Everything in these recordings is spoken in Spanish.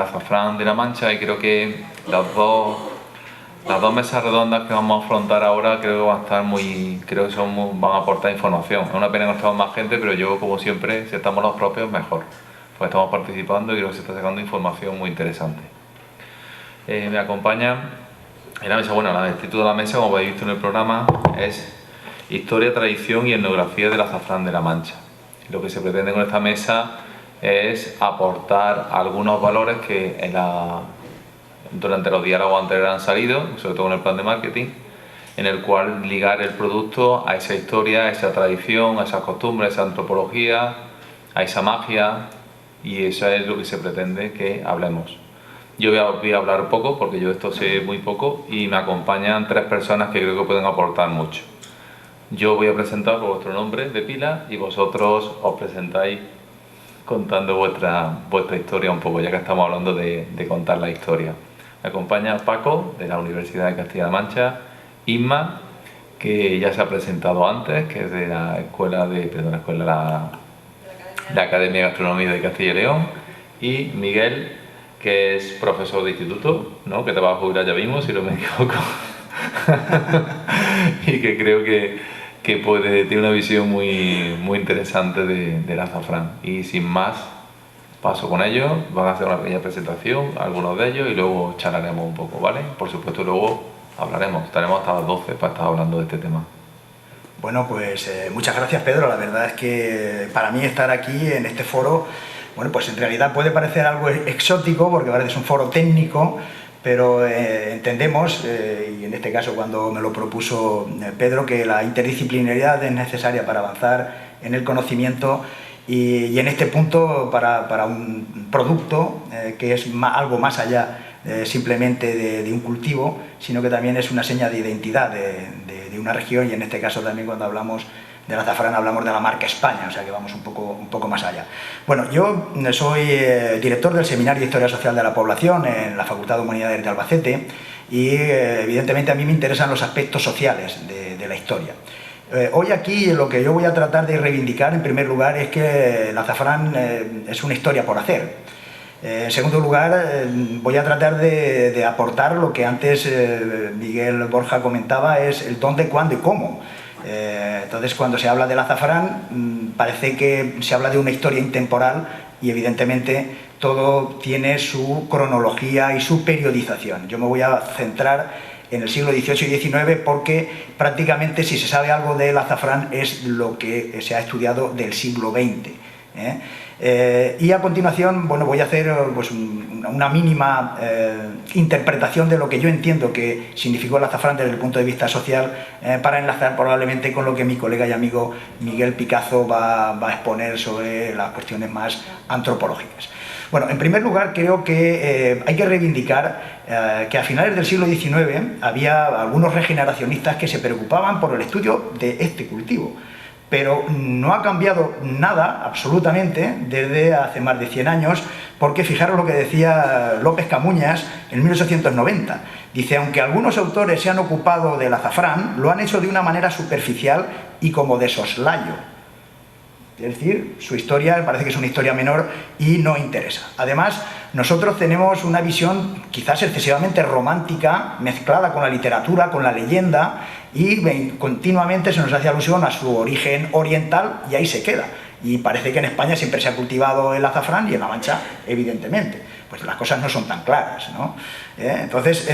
azafrán de la Mancha, y creo que las dos mesas redondas que vamos a afrontar ahora creo que van a estar van a aportar información. Es una pena que no estamos más gente, pero yo, como siempre, si estamos los propios, mejor. Pues estamos participando y creo que se está sacando información muy interesante. Me acompaña en la mesa, el título de la mesa, como habéis visto en el programa, es Historia, Tradición y Etnografía del Azafrán de la Mancha. Lo que se pretende con esta mesa es aportar algunos valores que durante los diálogos anteriores han salido, sobre todo en el plan de marketing, en el cual ligar el producto a esa historia, a esa tradición, a esas costumbres, a esa antropología, a esa magia, y eso es lo que se pretende que hablemos. Yo voy a hablar poco, porque yo esto sé muy poco, y me acompañan tres personas que creo que pueden aportar mucho. Yo voy a presentar por vuestro nombre de pila y vosotros os presentáis contando vuestra historia un poco, ya que estamos hablando de contar la historia. Me acompaña Paco, de la Universidad de Castilla-La Mancha, Isma, que ya se ha presentado antes, que es de la Academia de Gastronomía de Castilla y León, y Miguel, que es profesor de instituto, ¿no? Que te vas a jubilar ya mismo, si no me equivoco, y que creo que tiene una visión muy interesante del azafrán. Y sin más, paso con ellos, van a hacer una pequeña presentación, algunos de ellos, y luego charlaremos un poco, ¿vale? Por supuesto, luego estaremos hasta las 12 para estar hablando de este tema. Bueno, pues muchas gracias, Pedro. La verdad es que para mí estar aquí en este foro, bueno, pues en realidad puede parecer algo exótico, porque es un foro técnico, pero entendemos, y en este caso cuando me lo propuso Pedro, que la interdisciplinariedad es necesaria para avanzar en el conocimiento y en este punto para un producto que es algo más allá simplemente de un cultivo, sino que también es una seña de identidad de una región, y en este caso también cuando hablamos del azafrán hablamos de la marca España, o sea que vamos un poco más allá. Bueno, yo soy director del Seminario de Historia Social de la Población en la Facultad de Humanidades de Albacete, y evidentemente a mí me interesan los aspectos sociales de la historia. Hoy aquí lo que yo voy a tratar de reivindicar en primer lugar es que el azafrán es una historia por hacer. En segundo lugar, voy a tratar de aportar lo que antes Miguel Borja comentaba, es el dónde, cuándo y cómo. Entonces, cuando se habla del azafrán, parece que se habla de una historia intemporal, y evidentemente todo tiene su cronología y su periodización. Yo me voy a centrar en el siglo XVIII y XIX porque prácticamente si se sabe algo del azafrán es lo que se ha estudiado del siglo XX. Y a continuación, bueno, voy a hacer pues, una mínima interpretación de lo que yo entiendo que significó el azafrán desde el punto de vista social, para enlazar probablemente con lo que mi colega y amigo Miguel Picazo va a exponer sobre las cuestiones más antropológicas. Bueno, en primer lugar creo que hay que reivindicar que a finales del siglo XIX había algunos regeneracionistas que se preocupaban por el estudio de este cultivo. Pero no ha cambiado nada, absolutamente, desde hace más de 100 años, porque fijaros lo que decía López Camuñas en 1890. Dice, aunque algunos autores se han ocupado del azafrán, lo han hecho de una manera superficial y como de soslayo. Es decir, su historia parece que es una historia menor y no interesa. Además, nosotros tenemos una visión quizás excesivamente romántica, mezclada con la literatura, con la leyenda, y continuamente se nos hace alusión a su origen oriental, y ahí se queda. Y parece que en España siempre se ha cultivado el azafrán, y en La Mancha, evidentemente. Pues las cosas no son tan claras, ¿no? Entonces,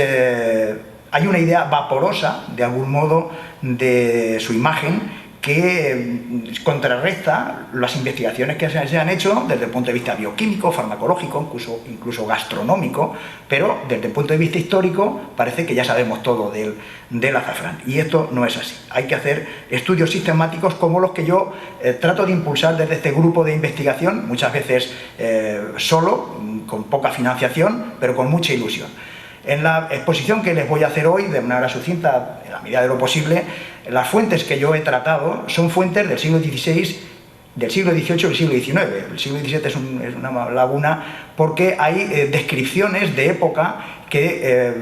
hay una idea vaporosa, de algún modo, de su imagen, que contrarresta las investigaciones que se han hecho desde el punto de vista bioquímico, farmacológico, incluso gastronómico, pero desde el punto de vista histórico parece que ya sabemos todo del azafrán, y esto no es así. Hay que hacer estudios sistemáticos como los que yo trato de impulsar desde este grupo de investigación, muchas veces solo, con poca financiación, pero con mucha ilusión. En la exposición que les voy a hacer hoy, de manera sucinta, en la medida de lo posible, las fuentes que yo he tratado son fuentes del siglo XVI, del siglo XVIII y del siglo XIX. El siglo XVII es una laguna porque hay descripciones de época que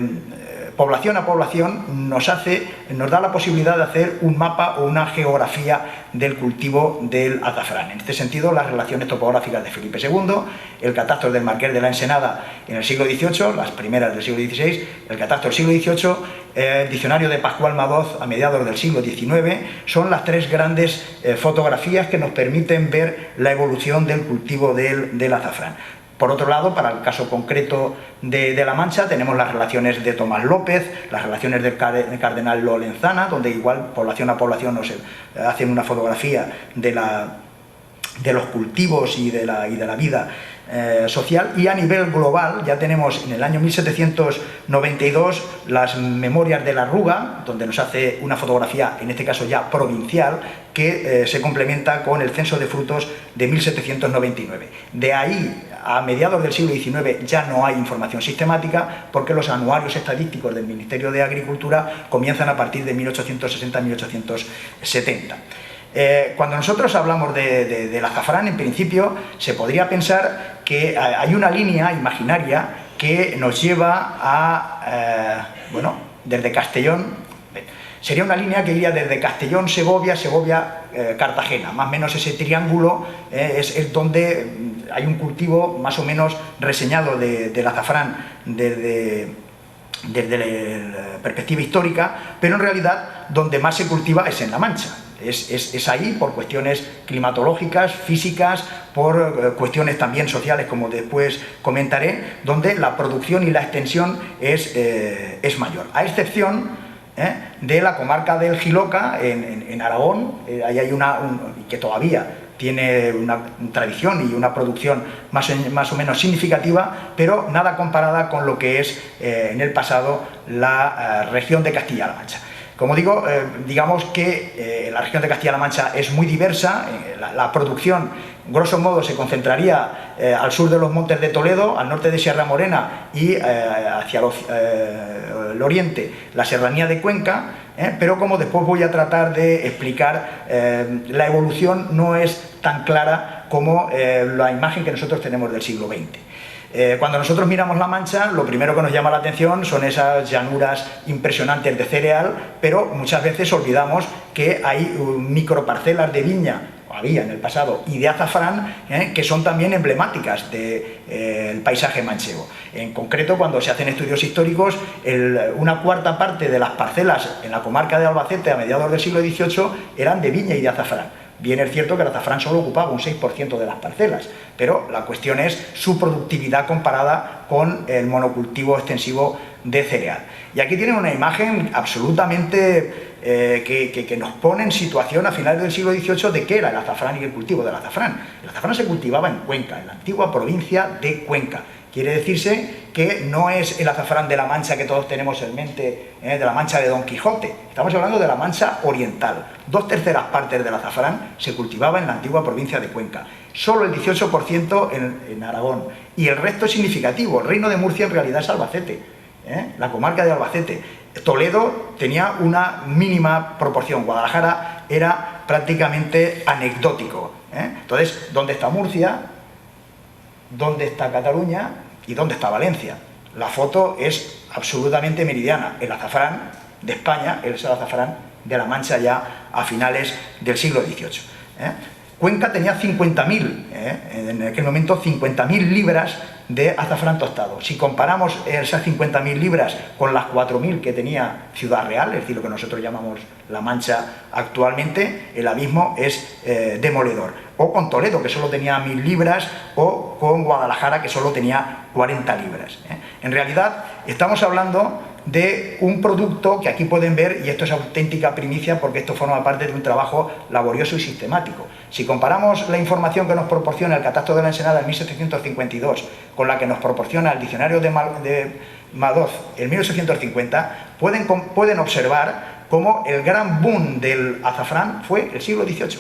población a población nos da la posibilidad de hacer un mapa o una geografía del cultivo del azafrán. En este sentido, las relaciones topográficas de Felipe II, el catastro del Marqués de la Ensenada en el siglo XVIII, las primeras del siglo XVI, el catastro del siglo XVIII, el diccionario de Pascual Madoz a mediados del siglo XIX, son las tres grandes fotografías que nos permiten ver la evolución del cultivo del azafrán. Por otro lado, para el caso concreto de La Mancha, tenemos las relaciones de Tomás López, las relaciones del cardenal Lorenzana, donde igual población a población nos hacen una fotografía de los cultivos y de la vida social. Y a nivel global ya tenemos en el año 1792 las Memorias de la Ruga, donde nos hace una fotografía, en este caso ya provincial, que se complementa con el censo de frutos de 1799. De ahí a mediados del siglo XIX ya no hay información sistemática, porque los anuarios estadísticos del Ministerio de Agricultura comienzan a partir de 1860-1870. Cuando nosotros hablamos del azafrán, en principio se podría pensar que hay una línea imaginaria que nos lleva a, desde Castellón. Sería una línea que iría desde Castellón, Segovia, Cartagena. Más o menos ese triángulo es donde hay un cultivo más o menos reseñado del azafrán desde la perspectiva histórica, pero en realidad donde más se cultiva es en La Mancha. Es ahí por cuestiones climatológicas, físicas, por cuestiones también sociales, como después comentaré, donde la producción y la extensión es mayor. A excepción de la comarca del Jiloca, en Aragón, ahí hay que todavía tiene una tradición y una producción más o menos significativa, pero nada comparada con lo que es en el pasado la región de Castilla-La Mancha. Como digo, digamos que la región de Castilla-La Mancha es muy diversa. La producción, grosso modo, se concentraría al sur de los Montes de Toledo, al norte de Sierra Morena y hacia el oriente, la serranía de Cuenca, pero como después voy a tratar de explicar, la evolución no es tan clara como la imagen que nosotros tenemos del siglo XX. Cuando nosotros miramos La Mancha, lo primero que nos llama la atención son esas llanuras impresionantes de cereal, pero muchas veces olvidamos que hay microparcelas de viña, o había en el pasado, y de azafrán, que son también emblemáticas del paisaje manchego. En concreto, cuando se hacen estudios históricos, una cuarta parte de las parcelas en la comarca de Albacete a mediados del siglo XVIII eran de viña y de azafrán. Bien es cierto que el azafrán solo ocupaba un 6% de las parcelas, pero la cuestión es su productividad comparada con el monocultivo extensivo de cereal. Y aquí tienen una imagen absolutamente que nos pone en situación a finales del siglo XVIII de qué era el azafrán y el cultivo del azafrán. El azafrán se cultivaba en Cuenca, en la antigua provincia de Cuenca. Quiere decirse que no es el azafrán de La Mancha que todos tenemos en mente, de La Mancha de Don Quijote. Estamos hablando de La Mancha oriental. 2/3 partes del azafrán se cultivaba en la antigua provincia de Cuenca. Solo el 18% en Aragón. Y el resto es significativo. El Reino de Murcia en realidad es Albacete, la comarca de Albacete. Toledo tenía una mínima proporción. Guadalajara era prácticamente anecdótico. Entonces, ¿dónde está Murcia? ¿Dónde está Cataluña? ¿Y dónde está Valencia? La foto es absolutamente meridiana. El azafrán de España es el azafrán de La Mancha ya a finales del siglo XVIII. Cuenca tenía 50.000, en aquel momento 50.000 libras de azafrán tostado. Si comparamos esas 50.000 libras con las 4.000 que tenía Ciudad Real, es decir, lo que nosotros llamamos La Mancha actualmente, el abismo es demoledor. O con Toledo, que solo tenía 1.000 libras, o con Guadalajara, que solo tenía 40 libras. En realidad, estamos hablando de un producto que aquí pueden ver, y esto es auténtica primicia porque esto forma parte de un trabajo laborioso y sistemático. Si comparamos la información que nos proporciona el Catastro de la Ensenada en 1752 con la que nos proporciona el diccionario de Madoz en 1850, pueden observar cómo el gran boom del azafrán fue el siglo XVIII.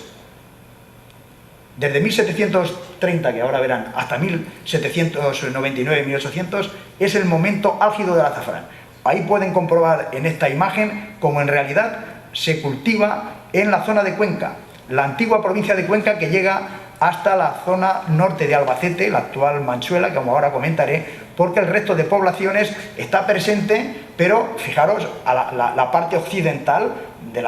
Desde 1730, que ahora verán, hasta 1799-1800, es el momento álgido del azafrán. Ahí pueden comprobar en esta imagen cómo en realidad se cultiva en la zona de Cuenca, la antigua provincia de Cuenca que llega hasta la zona norte de Albacete, la actual Manchuela, como ahora comentaré, porque el resto de poblaciones está presente, pero fijaros, a la parte occidental de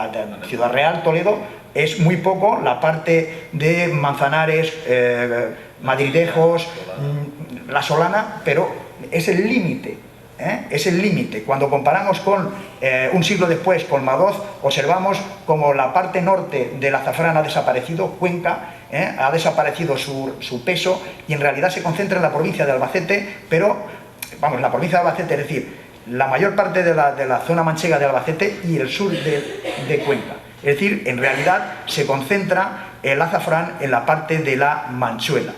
Ciudad Real, Toledo, es muy poco, la parte de Manzanares, Madridejos, La Solana, pero es el límite. Es el límite. Cuando comparamos con un siglo después con Madoz, observamos como la parte norte del azafrán ha desaparecido, Cuenca, ha desaparecido su peso y en realidad se concentra en la provincia de Albacete, pero, vamos, la provincia de Albacete, es decir, la mayor parte de la zona manchega de Albacete y el sur de Cuenca. Es decir, en realidad se concentra el azafrán en la parte de la Manchuela.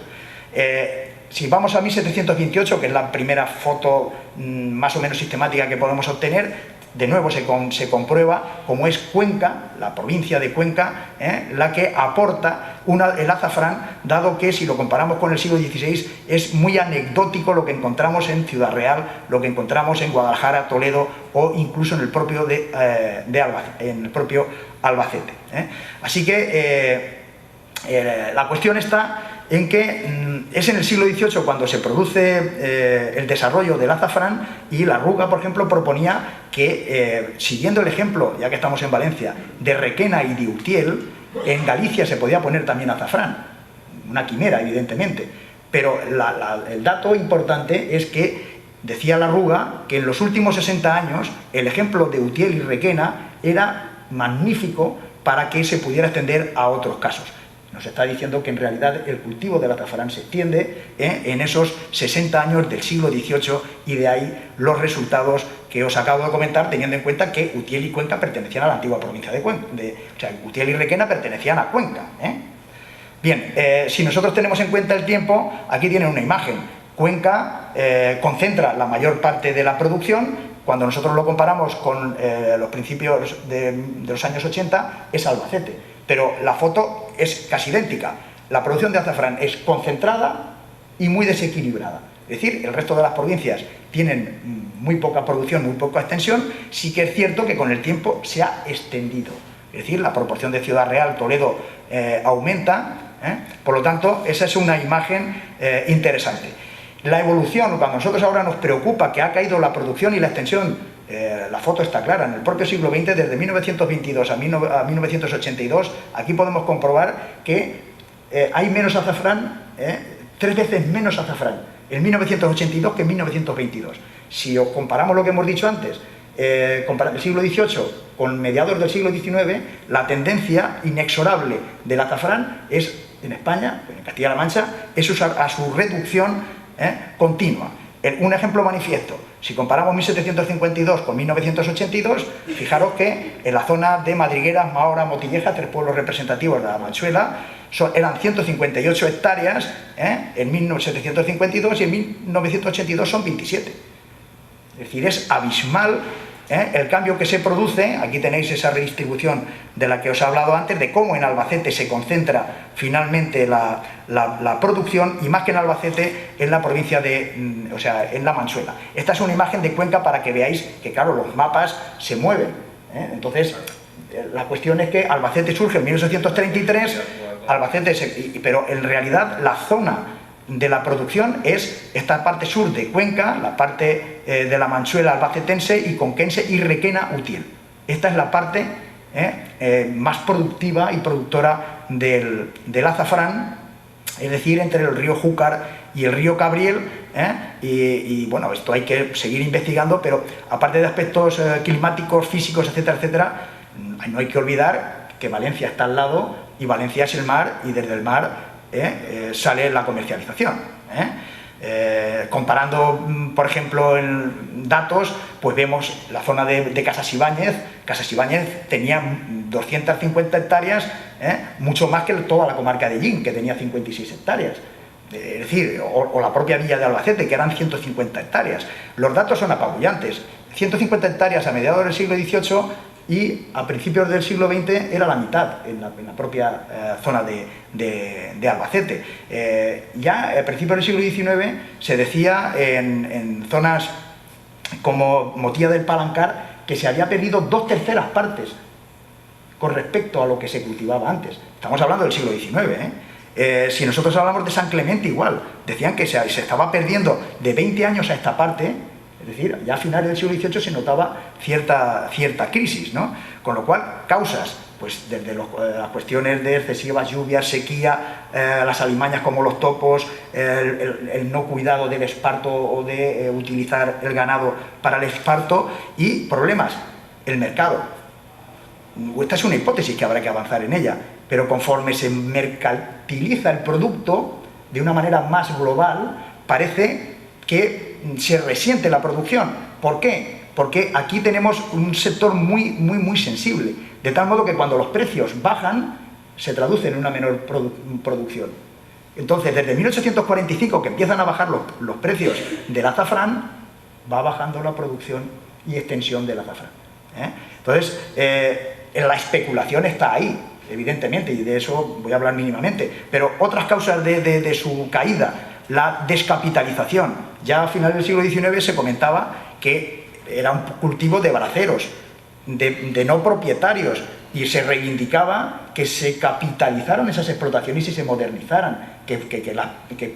Si vamos a 1728, que es la primera foto más o menos sistemática que podemos obtener, de nuevo se comprueba cómo es Cuenca, la provincia de Cuenca, la que aporta el azafrán, dado que si lo comparamos con el siglo XVI es muy anecdótico lo que encontramos en Ciudad Real, lo que encontramos en Guadalajara, Toledo o incluso en el propio, Albacete. Así que la cuestión está en que es en el siglo XVIII cuando se produce el desarrollo del azafrán y la Ruga, por ejemplo, proponía que, siguiendo el ejemplo, ya que estamos en Valencia, de Requena y de Utiel, en Galicia se podía poner también azafrán, una quimera, evidentemente, pero el dato importante es que decía la Ruga que en los últimos 60 años el ejemplo de Utiel y Requena era magnífico para que se pudiera extender a otros casos. Nos está diciendo que en realidad el cultivo del azafrán se extiende en esos 60 años del siglo XVIII y de ahí los resultados que os acabo de comentar, teniendo en cuenta que Utiel y Cuenca pertenecían a la antigua provincia de Cuenca. O sea, Utiel y Requena pertenecían a Cuenca. Bien, si nosotros tenemos en cuenta el tiempo, aquí tienen una imagen. Cuenca concentra la mayor parte de la producción. Cuando nosotros lo comparamos con los principios de los años 80, es Albacete. Pero la foto es casi idéntica. La producción de azafrán es concentrada y muy desequilibrada. Es decir, el resto de las provincias tienen muy poca producción, muy poca extensión. Sí que es cierto que con el tiempo se ha extendido. Es decir, la proporción de Ciudad Real, Toledo, aumenta. Por lo tanto, esa es una imagen interesante. La evolución, cuando a nosotros ahora nos preocupa que ha caído la producción y la extensión, la foto está clara, en el propio siglo XX, desde 1922 a 1982, aquí podemos comprobar que hay menos azafrán, 3 veces menos azafrán en 1982 que en 1922. Si os comparamos lo que hemos dicho antes, el siglo XVIII con mediados del siglo XIX, la tendencia inexorable del azafrán es, en España, en Castilla-La Mancha, es a su reducción continua. Un ejemplo manifiesto, si comparamos 1752 con 1982, fijaros que en la zona de Madrigueras, Mahora, Motilleja, 3 pueblos representativos de la Manchuela, eran 158 hectáreas en 1752 y en 1982 son 27. Es decir, es abismal el cambio que se produce. Aquí tenéis esa redistribución de la que os he hablado antes, de cómo en Albacete se concentra finalmente la producción, y más que en Albacete, en la provincia o sea, en la Manchuela. Esta es una imagen de Cuenca para que veáis que, claro, los mapas se mueven. Entonces, la cuestión es que Albacete surge en 1833, pero en realidad la zona de la producción es esta parte sur de Cuenca, la parte de la Manchuela albacetense y conquense y Requena Utiel. Esta es la parte más productiva y productora del azafrán, es decir, entre el río Júcar y el río Cabriel, y bueno, esto hay que seguir investigando, pero aparte de aspectos climáticos, físicos, etcétera, etcétera, no hay que olvidar que Valencia está al lado y Valencia es el mar, y desde el mar sale la comercialización. Comparando, por ejemplo, en datos, pues vemos la zona de Casas Ibáñez. Casas Ibáñez tenía 250 hectáreas, mucho más que toda la comarca de Llín, que tenía 56 hectáreas. Es decir, o la propia villa de Albacete, que eran 150 hectáreas. Los datos son apabullantes. 150 hectáreas a mediados del siglo XVIII y a principios del siglo XX era la mitad en la propia zona de Albacete. Ya a principios del siglo XIX se decía en zonas como Motilla del Palancar que se había perdido 2/3 partes con respecto a lo que se cultivaba antes. Estamos hablando del siglo XIX. Si nosotros hablamos de San Clemente, igual, decían que se estaba perdiendo de 20 años a esta parte, es decir, ya a finales del siglo XVIII se notaba cierta crisis, ¿no? Con lo cual, causas, pues desde las cuestiones de excesivas lluvias, sequía, las alimañas como los topos, el no cuidado del esparto o de utilizar el ganado para el esparto, y problemas, el mercado. Esta es una hipótesis que habrá que avanzar en ella, pero conforme se mercantiliza el producto de una manera más global, parece que se resiente la producción. ¿Por qué? Porque aquí tenemos un sector muy sensible, de tal modo que cuando los precios bajan, se traduce en una menor producción. Entonces, desde 1845, que empiezan a bajar los precios del azafrán, va bajando la producción y extensión del azafrán. Entonces, la especulación está ahí, evidentemente, y de eso voy a hablar mínimamente, pero otras causas de su caída, la descapitalización. Ya a finales del siglo XIX se comentaba que era un cultivo de braceros, de no propietarios, y se reivindicaba que se capitalizaran esas explotaciones y se modernizaran, que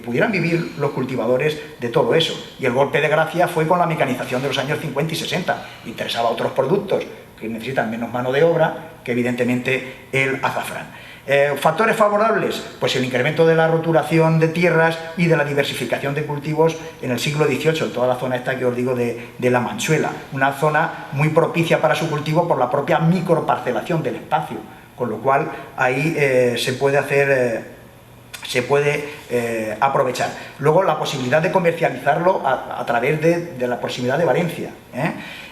pudieran vivir los cultivadores de todo eso. Y el golpe de gracia fue con la mecanización de los años 50 y 60. Interesaba a otros productos que necesitan menos mano de obra que evidentemente el azafrán. ¿Factores favorables? Pues el incremento de la roturación de tierras y de la diversificación de cultivos en el siglo XVIII, en toda la zona esta que os digo de la Manchuela, una zona muy propicia para su cultivo por la propia microparcelación del espacio, con lo cual ahí se puede aprovechar. Luego la posibilidad de comercializarlo a través de la proximidad de Valencia,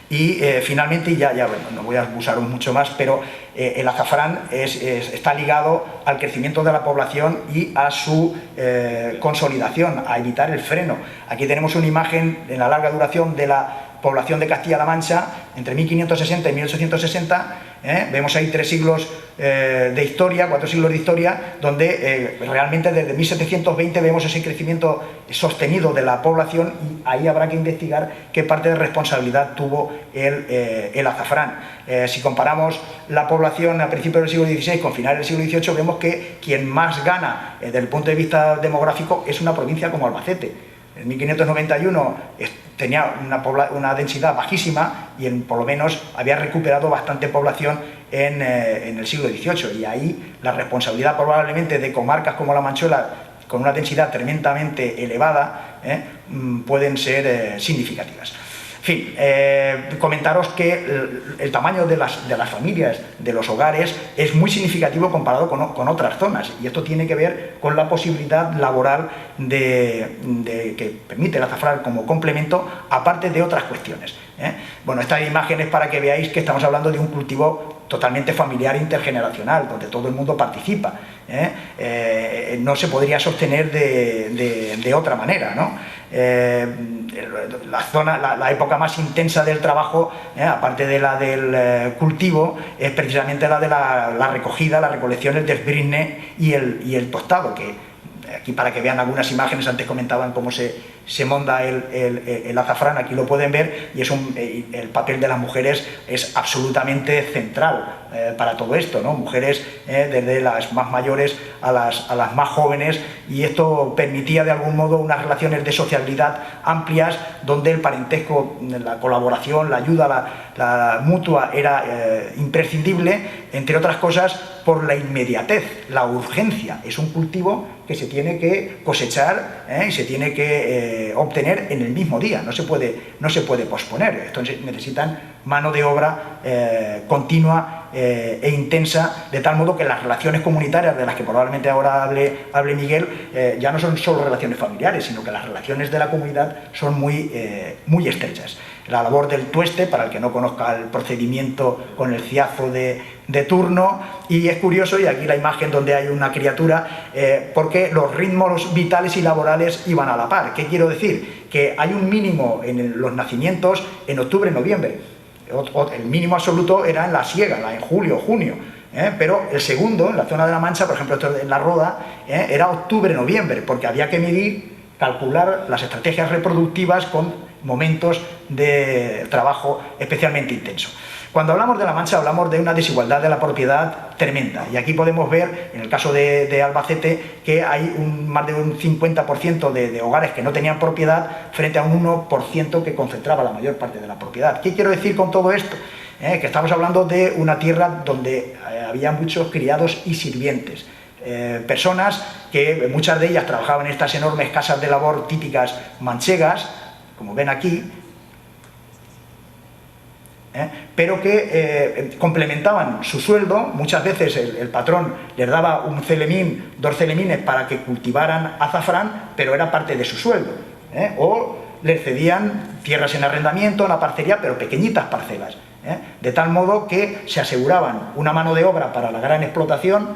Y finalmente, bueno, no voy a abusaros mucho más, pero el azafrán está ligado al crecimiento de la población y a su consolidación, a evitar el freno. Aquí tenemos una imagen en la larga duración de la población de Castilla-La Mancha entre 1560 y 1860. Vemos ahí 3 siglos de historia, 4 siglos de historia, donde realmente desde 1720 vemos ese crecimiento sostenido de la población, y ahí habrá que investigar qué parte de responsabilidad tuvo el azafrán. Si comparamos la población a principios del siglo XVI con finales del siglo XVIII, vemos que quien más gana desde el punto de vista demográfico es una provincia como Albacete. En 1591 tenía una densidad bajísima y por lo menos había recuperado bastante población en el siglo XVIII, y ahí la responsabilidad probablemente de comarcas como la Manchuela, con una densidad tremendamente elevada, pueden ser significativas. En fin, comentaros que el tamaño de las familias, de los hogares, es muy significativo comparado con otras zonas, y esto tiene que ver con la posibilidad laboral que permite el azafrán como complemento, aparte de otras cuestiones. Bueno, esta imagen es para que veáis que estamos hablando de un cultivo totalmente familiar e intergeneracional, donde todo el mundo participa. No se podría sostener de otra manera, ¿no? La época más intensa del trabajo, aparte de la del cultivo, es precisamente la de la recogida, la recolección, el desbrizne y el tostado, que aquí, para que vean algunas imágenes, antes comentaban cómo se monda el azafrán, aquí lo pueden ver, y el papel de las mujeres es absolutamente central para todo esto, ¿no? Mujeres desde las más mayores a las más jóvenes, y esto permitía de algún modo unas relaciones de sociabilidad amplias, donde el parentesco, la colaboración, la ayuda, la mutua era imprescindible, entre otras cosas por la inmediatez, la urgencia. Es un cultivo que se tiene que cosechar y se tiene que obtener en el mismo día, no se puede posponer. Entonces necesitan mano de obra continua e intensa, de tal modo que las relaciones comunitarias, de las que probablemente ahora hable Miguel, ya no son solo relaciones familiares, sino que las relaciones de la comunidad son muy estrechas. La labor del tueste, para el que no conozca el procedimiento con el ciazo de turno, y es curioso, y aquí la imagen donde hay una criatura, porque los ritmos vitales y laborales iban a la par. ¿Qué quiero decir? Que hay un mínimo en los nacimientos en octubre y noviembre. El mínimo absoluto era en la siega, en julio, junio, pero el segundo, en la zona de la Mancha, por ejemplo, esto en la Roda, era octubre-noviembre, porque había que medir, calcular las estrategias reproductivas con momentos de trabajo especialmente intenso. Cuando hablamos de La Mancha hablamos de una desigualdad de la propiedad tremenda, y aquí podemos ver, en el caso de Albacete, que hay más de un 50% de hogares que no tenían propiedad frente a un 1% que concentraba la mayor parte de la propiedad. ¿Qué quiero decir con todo esto? Que estamos hablando de una tierra donde había muchos criados y sirvientes, personas que muchas de ellas trabajaban en estas enormes casas de labor típicas manchegas, como ven aquí, pero que complementaban su sueldo. Muchas veces el patrón les daba un celemín, 2 celemines para que cultivaran azafrán, pero era parte de su sueldo, o les cedían tierras en arrendamiento, una parcería, pero pequeñitas parcelas, de tal modo que se aseguraban una mano de obra para la gran explotación,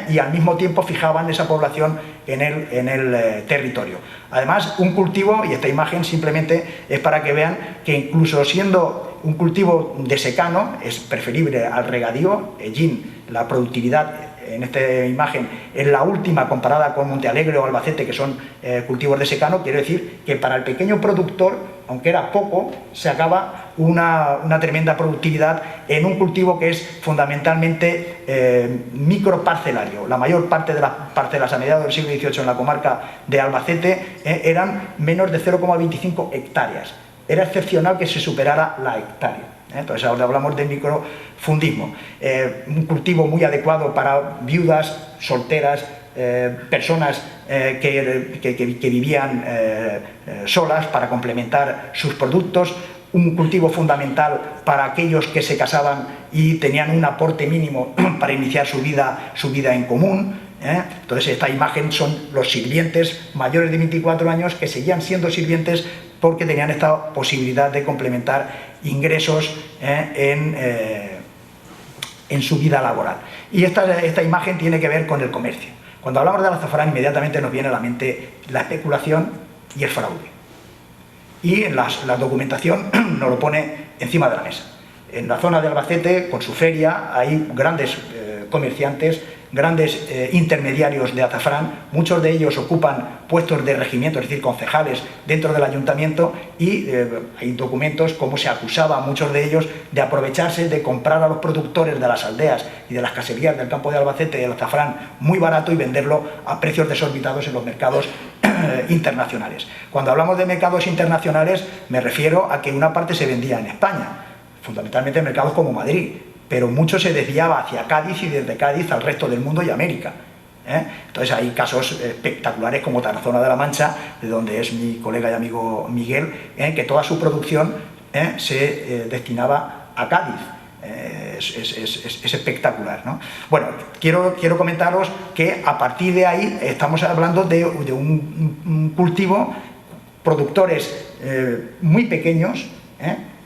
y al mismo tiempo fijaban esa población en el territorio. Además, un cultivo, y esta imagen simplemente es para que vean que incluso siendo un cultivo de secano es preferible al regadío. Ellín, la productividad en esta imagen es la última comparada con Montealegre o Albacete, que son cultivos de secano. Quiere decir que para el pequeño productor, aunque era poco, sacaba una tremenda productividad en un cultivo que es fundamentalmente microparcelario. La mayor parte de las parcelas a mediados del siglo XVIII en la comarca de Albacete eran menos de 0,25 hectáreas. Era excepcional que se superara la hectárea. Entonces ahora hablamos de microfundismo. Un cultivo muy adecuado para viudas, solteras, personas que vivían solas para complementar sus productos. Un cultivo fundamental para aquellos que se casaban y tenían un aporte mínimo para iniciar su vida en común. Entonces esta imagen son los sirvientes mayores de 24 años que seguían siendo sirvientes porque tenían esta posibilidad de complementar ingresos en su vida laboral. Y esta imagen tiene que ver con el comercio. Cuando hablamos del azafrán, inmediatamente nos viene a la mente la especulación y el fraude. Y en la documentación nos lo pone encima de la mesa. En la zona de Albacete, con su feria, hay grandes comerciantes, grandes intermediarios de azafrán. Muchos de ellos ocupan puestos de regimiento, es decir, concejales dentro del ayuntamiento, y hay documentos como se acusaba a muchos de ellos de aprovecharse de comprar a los productores de las aldeas y de las caserías del campo de Albacete el azafrán muy barato y venderlo a precios desorbitados en los mercados internacionales. Cuando hablamos de mercados internacionales me refiero a que una parte se vendía en España, fundamentalmente en mercados como Madrid, pero mucho se desviaba hacia Cádiz y desde Cádiz al resto del mundo y América. Entonces hay casos espectaculares como Tarazona de la Mancha, de donde es mi colega y amigo Miguel, que toda su producción se destinaba a Cádiz. Es espectacular, ¿no? Bueno, quiero comentaros que a partir de ahí estamos hablando de un cultivo, productores muy pequeños,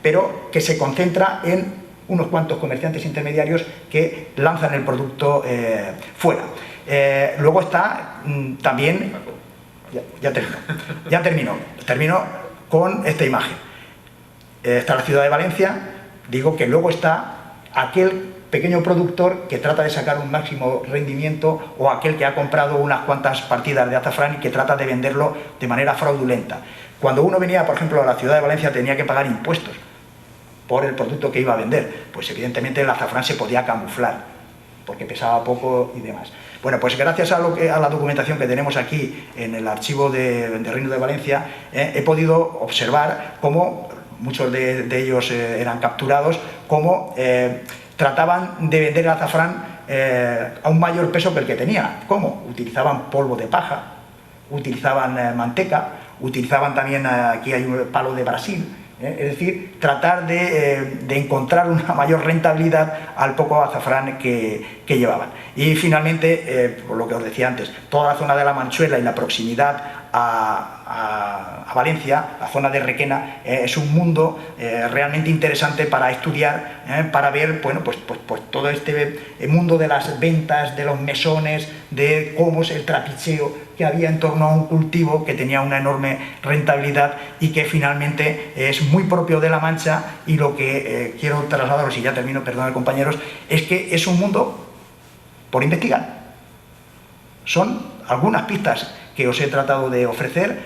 pero que se concentra en unos cuantos comerciantes intermediarios que lanzan el producto fuera. Luego está también... Ya termino con esta imagen. Está la ciudad de Valencia. Digo que luego está aquel pequeño productor que trata de sacar un máximo rendimiento, o aquel que ha comprado unas cuantas partidas de azafrán y que trata de venderlo de manera fraudulenta. Cuando uno venía, por ejemplo, a la ciudad de Valencia, tenía que pagar impuestos por el producto que iba a vender. Pues evidentemente el azafrán se podía camuflar porque pesaba poco y demás. Bueno, pues gracias a la documentación que tenemos aquí en el archivo de Reino de Valencia, he podido observar cómo muchos de ellos eran capturados, cómo trataban de vender el azafrán a un mayor peso que el que tenía. ¿Cómo? Utilizaban polvo de paja, utilizaban manteca, utilizaban también, aquí hay un palo de Brasil. Es decir, tratar de encontrar una mayor rentabilidad al poco azafrán que llevaban. Y finalmente, por lo que os decía antes, toda la zona de la Manchuela y la proximidad a Valencia, la zona de Requena, es un mundo realmente interesante para estudiar, para ver, bueno, pues todo este mundo de las ventas, de los mesones, de cómo es el trapicheo que había en torno a un cultivo que tenía una enorme rentabilidad y que finalmente es muy propio de La Mancha. Y lo que quiero trasladaros, y ya termino, perdón compañeros, es que es un mundo por investigar. Son algunas pistas que os he tratado de ofrecer,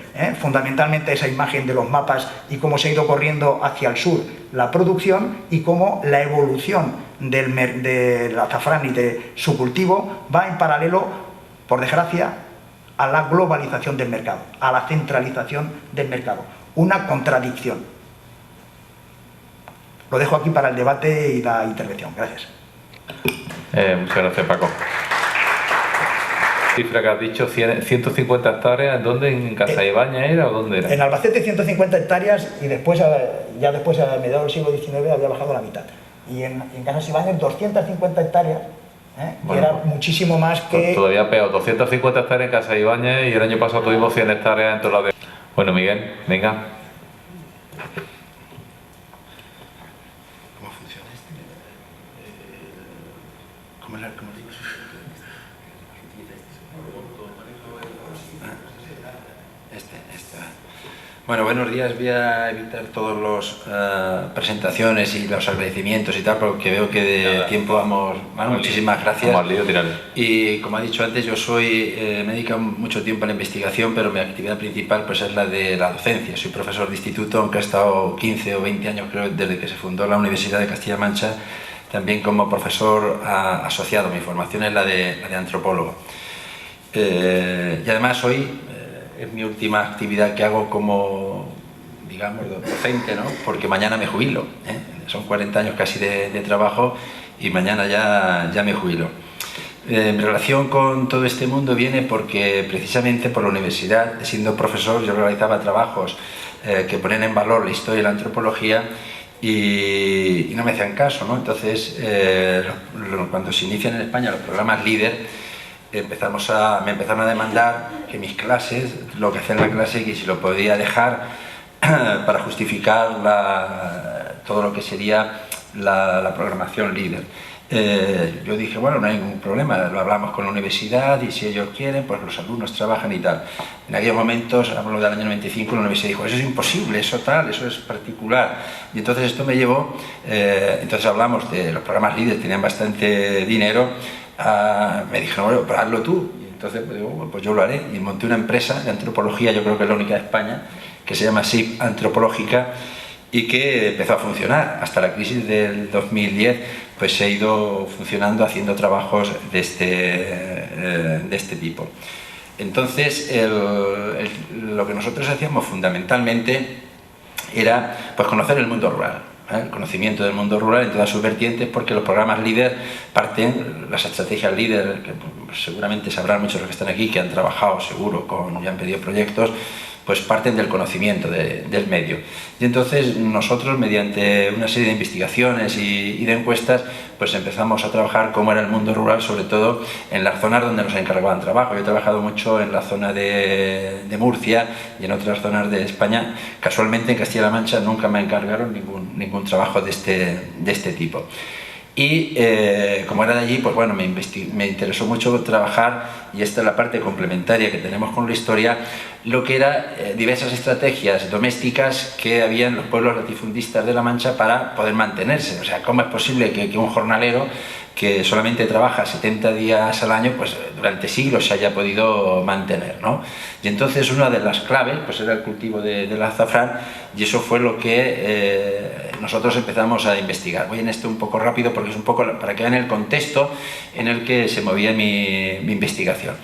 fundamentalmente esa imagen de los mapas y cómo se ha ido corriendo hacia el sur la producción y cómo la evolución del azafrán y de su cultivo va en paralelo, por desgracia, a la globalización del mercado, a la centralización del mercado. Una contradicción. Lo dejo aquí para el debate y la intervención. Gracias. Muchas gracias, Paco. Cifra que has dicho, 150 hectáreas, ¿dónde? ¿En Casaibáñez era o dónde era? En Albacete 150 hectáreas y después, ya después, a mediados del siglo XIX, había bajado a la mitad. Y en Casaibáñez 250 hectáreas, bueno, que era muchísimo más que... Todavía peor, 250 hectáreas en Casaibáñez y el año pasado tuvimos 100 hectáreas en Torre de... Bueno, Miguel, venga. ¿Cómo funciona este? ¿Cómo digo? Bueno, buenos días. Voy a evitar todas las presentaciones y los agradecimientos y tal, porque veo que de tiempo vamos... Bueno, muchísimas gracias. Vamos al lío, tirale. Y como ha dicho antes, yo soy... me he dedicado mucho tiempo a la investigación, pero mi actividad principal pues es la de la docencia. Soy profesor de instituto, aunque he estado 15 o 20 años, creo, desde que se fundó la Universidad de Castilla-La Mancha, también como profesor asociado. Mi formación es la de antropólogo. Y además hoy... es mi última actividad que hago como, digamos, docente, ¿no? Porque mañana me jubilo, ¿eh? Son 40 años casi de trabajo y mañana ya me jubilo. Mi relación con todo este mundo viene porque precisamente por la universidad, siendo profesor, yo realizaba trabajos que ponen en valor la historia y la antropología y no me hacían caso, ¿no? Entonces, cuando se inician en España los programas LEADER, me empezaron a demandar que mis clases, lo que hacía en la clase, que si lo podía dejar para justificar todo lo que sería la programación LEADER. Yo dije, bueno, no hay ningún problema, lo hablamos con la universidad y si ellos quieren, pues los alumnos trabajan y tal. En aquellos momentos, hablo del año 95, la universidad dijo, eso es imposible, eso tal, eso es particular. Y entonces esto me llevó, entonces hablamos de los programas LEADER, tenían bastante dinero. Me dijeron, bueno, pues hazlo tú. Y entonces pues, digo, bueno, pues yo lo haré. Y monté una empresa de antropología, yo creo que es la única de España, que se llama SIP Antropológica y que empezó a funcionar. Hasta la crisis del 2010 pues se ha ido funcionando haciendo trabajos de este tipo. Entonces, lo que nosotros hacíamos fundamentalmente era pues, conocer el mundo rural. El conocimiento del mundo rural en todas sus vertientes, porque los programas LEADER parten, las estrategias LEADER, que seguramente sabrán muchos de los que están aquí, que han trabajado seguro, ya han pedido proyectos, pues parten del conocimiento del medio. Y entonces nosotros, mediante una serie de investigaciones y de encuestas, pues empezamos a trabajar cómo era el mundo rural, sobre todo en las zonas donde nos encargaban trabajo. Yo he trabajado mucho en la zona de Murcia y en otras zonas de España. Casualmente en Castilla-La Mancha nunca me encargaron ningún trabajo de este tipo. Y como era de allí, pues bueno, me interesó mucho trabajar, y esta es la parte complementaria que tenemos con la historia, lo que era diversas estrategias domésticas que había en los pueblos latifundistas de La Mancha para poder mantenerse. O sea, ¿cómo es posible que un jornalero que solamente trabaja 70 días al año, pues durante siglos se haya podido mantener, ¿no? Y entonces una de las claves pues era el cultivo del azafrán, y eso fue lo que nosotros empezamos a investigar. Voy en esto un poco rápido porque es un poco para que vean el contexto en el que se movía mi investigación.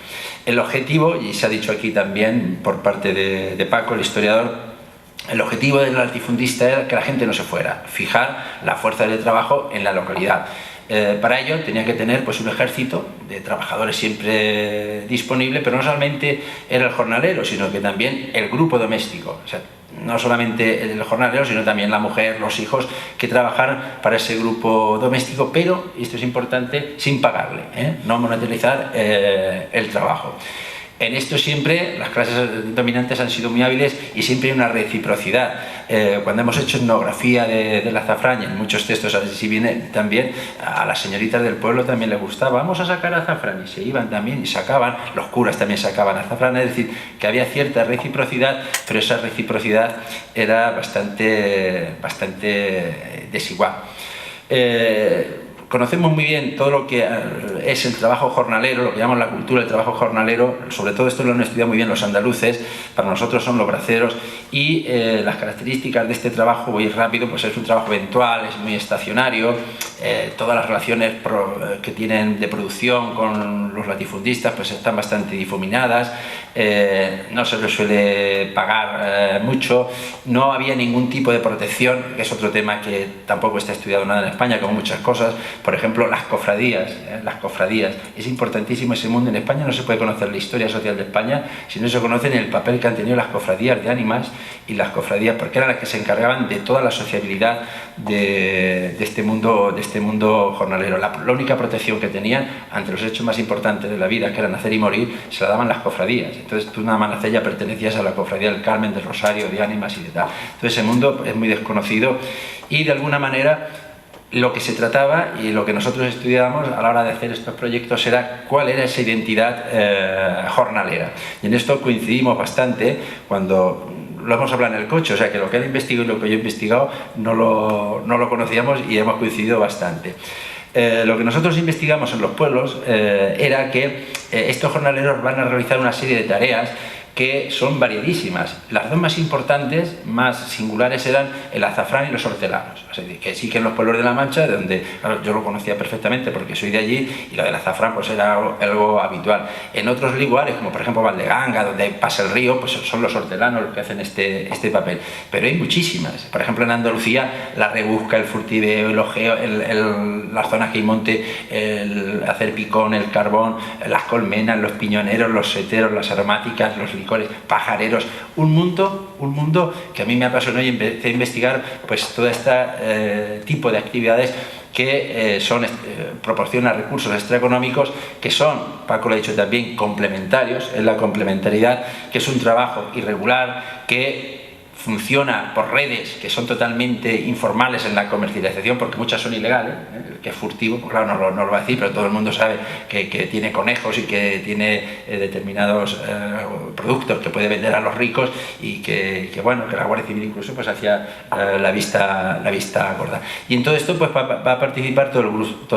El objetivo, y se ha dicho aquí también por parte de Paco, el historiador, el objetivo del latifundista era que la gente no se fuera, fijar la fuerza de trabajo en la localidad. Para ello tenía que tener pues, un ejército de trabajadores siempre disponible, pero no solamente era el jornalero, sino que también el grupo doméstico. O sea, no solamente el jornalero, sino también la mujer, los hijos, que trabajaran para ese grupo doméstico, pero, y esto es importante, sin pagarle, no monetarizar el trabajo. En esto siempre las clases dominantes han sido muy hábiles y siempre hay una reciprocidad. Cuando hemos hecho etnografía del azafrán, y en muchos textos así viene también, a las señoritas del pueblo también les gustaba, vamos a sacar azafrán, y se iban también y sacaban, los curas también sacaban azafrán, es decir, que había cierta reciprocidad, pero esa reciprocidad era bastante desigual. conocemos muy bien todo lo que es el trabajo jornalero, lo que llamamos la cultura del trabajo jornalero. Sobre todo esto lo han estudiado muy bien los andaluces, para nosotros son los braceros, y las características de este trabajo, voy rápido, pues es un trabajo eventual, es muy estacionario, todas las relaciones que tienen de producción con los latifundistas pues están bastante difuminadas, no se les suele pagar mucho, no había ningún tipo de protección, que es otro tema que tampoco está estudiado nada en España, como muchas cosas. Por ejemplo, las cofradías, es importantísimo ese mundo. En España no se puede conocer la historia social de España si no se conoce el papel que han tenido las cofradías de ánimas y las cofradías, porque eran las que se encargaban de toda la sociabilidad de este mundo jornalero. La única protección que tenían ante los hechos más importantes de la vida, que era nacer y morir, se la daban las cofradías. Entonces tú nada más nacer ya pertenecías a la cofradía del Carmen, del Rosario, de ánimas y de tal. Entonces ese mundo es muy desconocido y de alguna manera lo que se trataba y lo que nosotros estudiábamos a la hora de hacer estos proyectos era cuál era esa identidad jornalera. Y en esto coincidimos bastante cuando lo hemos hablado en el coche, o sea que lo que él investigó y lo que yo he investigado no lo conocíamos y hemos coincidido bastante. Lo que nosotros investigamos en los pueblos era que estos jornaleros van a realizar una serie de tareas que son variadísimas. Las dos más importantes, más singulares, eran el azafrán y los hortelanos. O sea, que sí que en los pueblos de La Mancha, donde claro, yo lo conocía perfectamente porque soy de allí, y lo del azafrán pues era algo habitual. En otros lugares, como por ejemplo Valdeganga, donde pasa el río, pues son los hortelanos los que hacen este papel. Pero hay muchísimas. Por ejemplo, en Andalucía, la rebusca, el furtiveo, el ojeo, las zonas que hay monte, el hacer picón, el carbón, las colmenas, los piñoneros, los seteros, las aromáticas, los pajareros, un mundo que a mí me apasionó y empecé a investigar pues todo este tipo de actividades que proporcionan recursos extraeconómicos que son, Paco lo ha dicho también, complementarios, es la complementariedad, que es un trabajo irregular que funciona por redes que son totalmente informales en la comercialización, porque muchas son ilegales, el que es furtivo, pues claro, no lo va a decir, pero todo el mundo sabe que tiene conejos y que tiene determinados productos que puede vender a los ricos y que bueno, que la Guardia Civil incluso pues hacía la vista gorda. Y en todo esto pues va a participar todo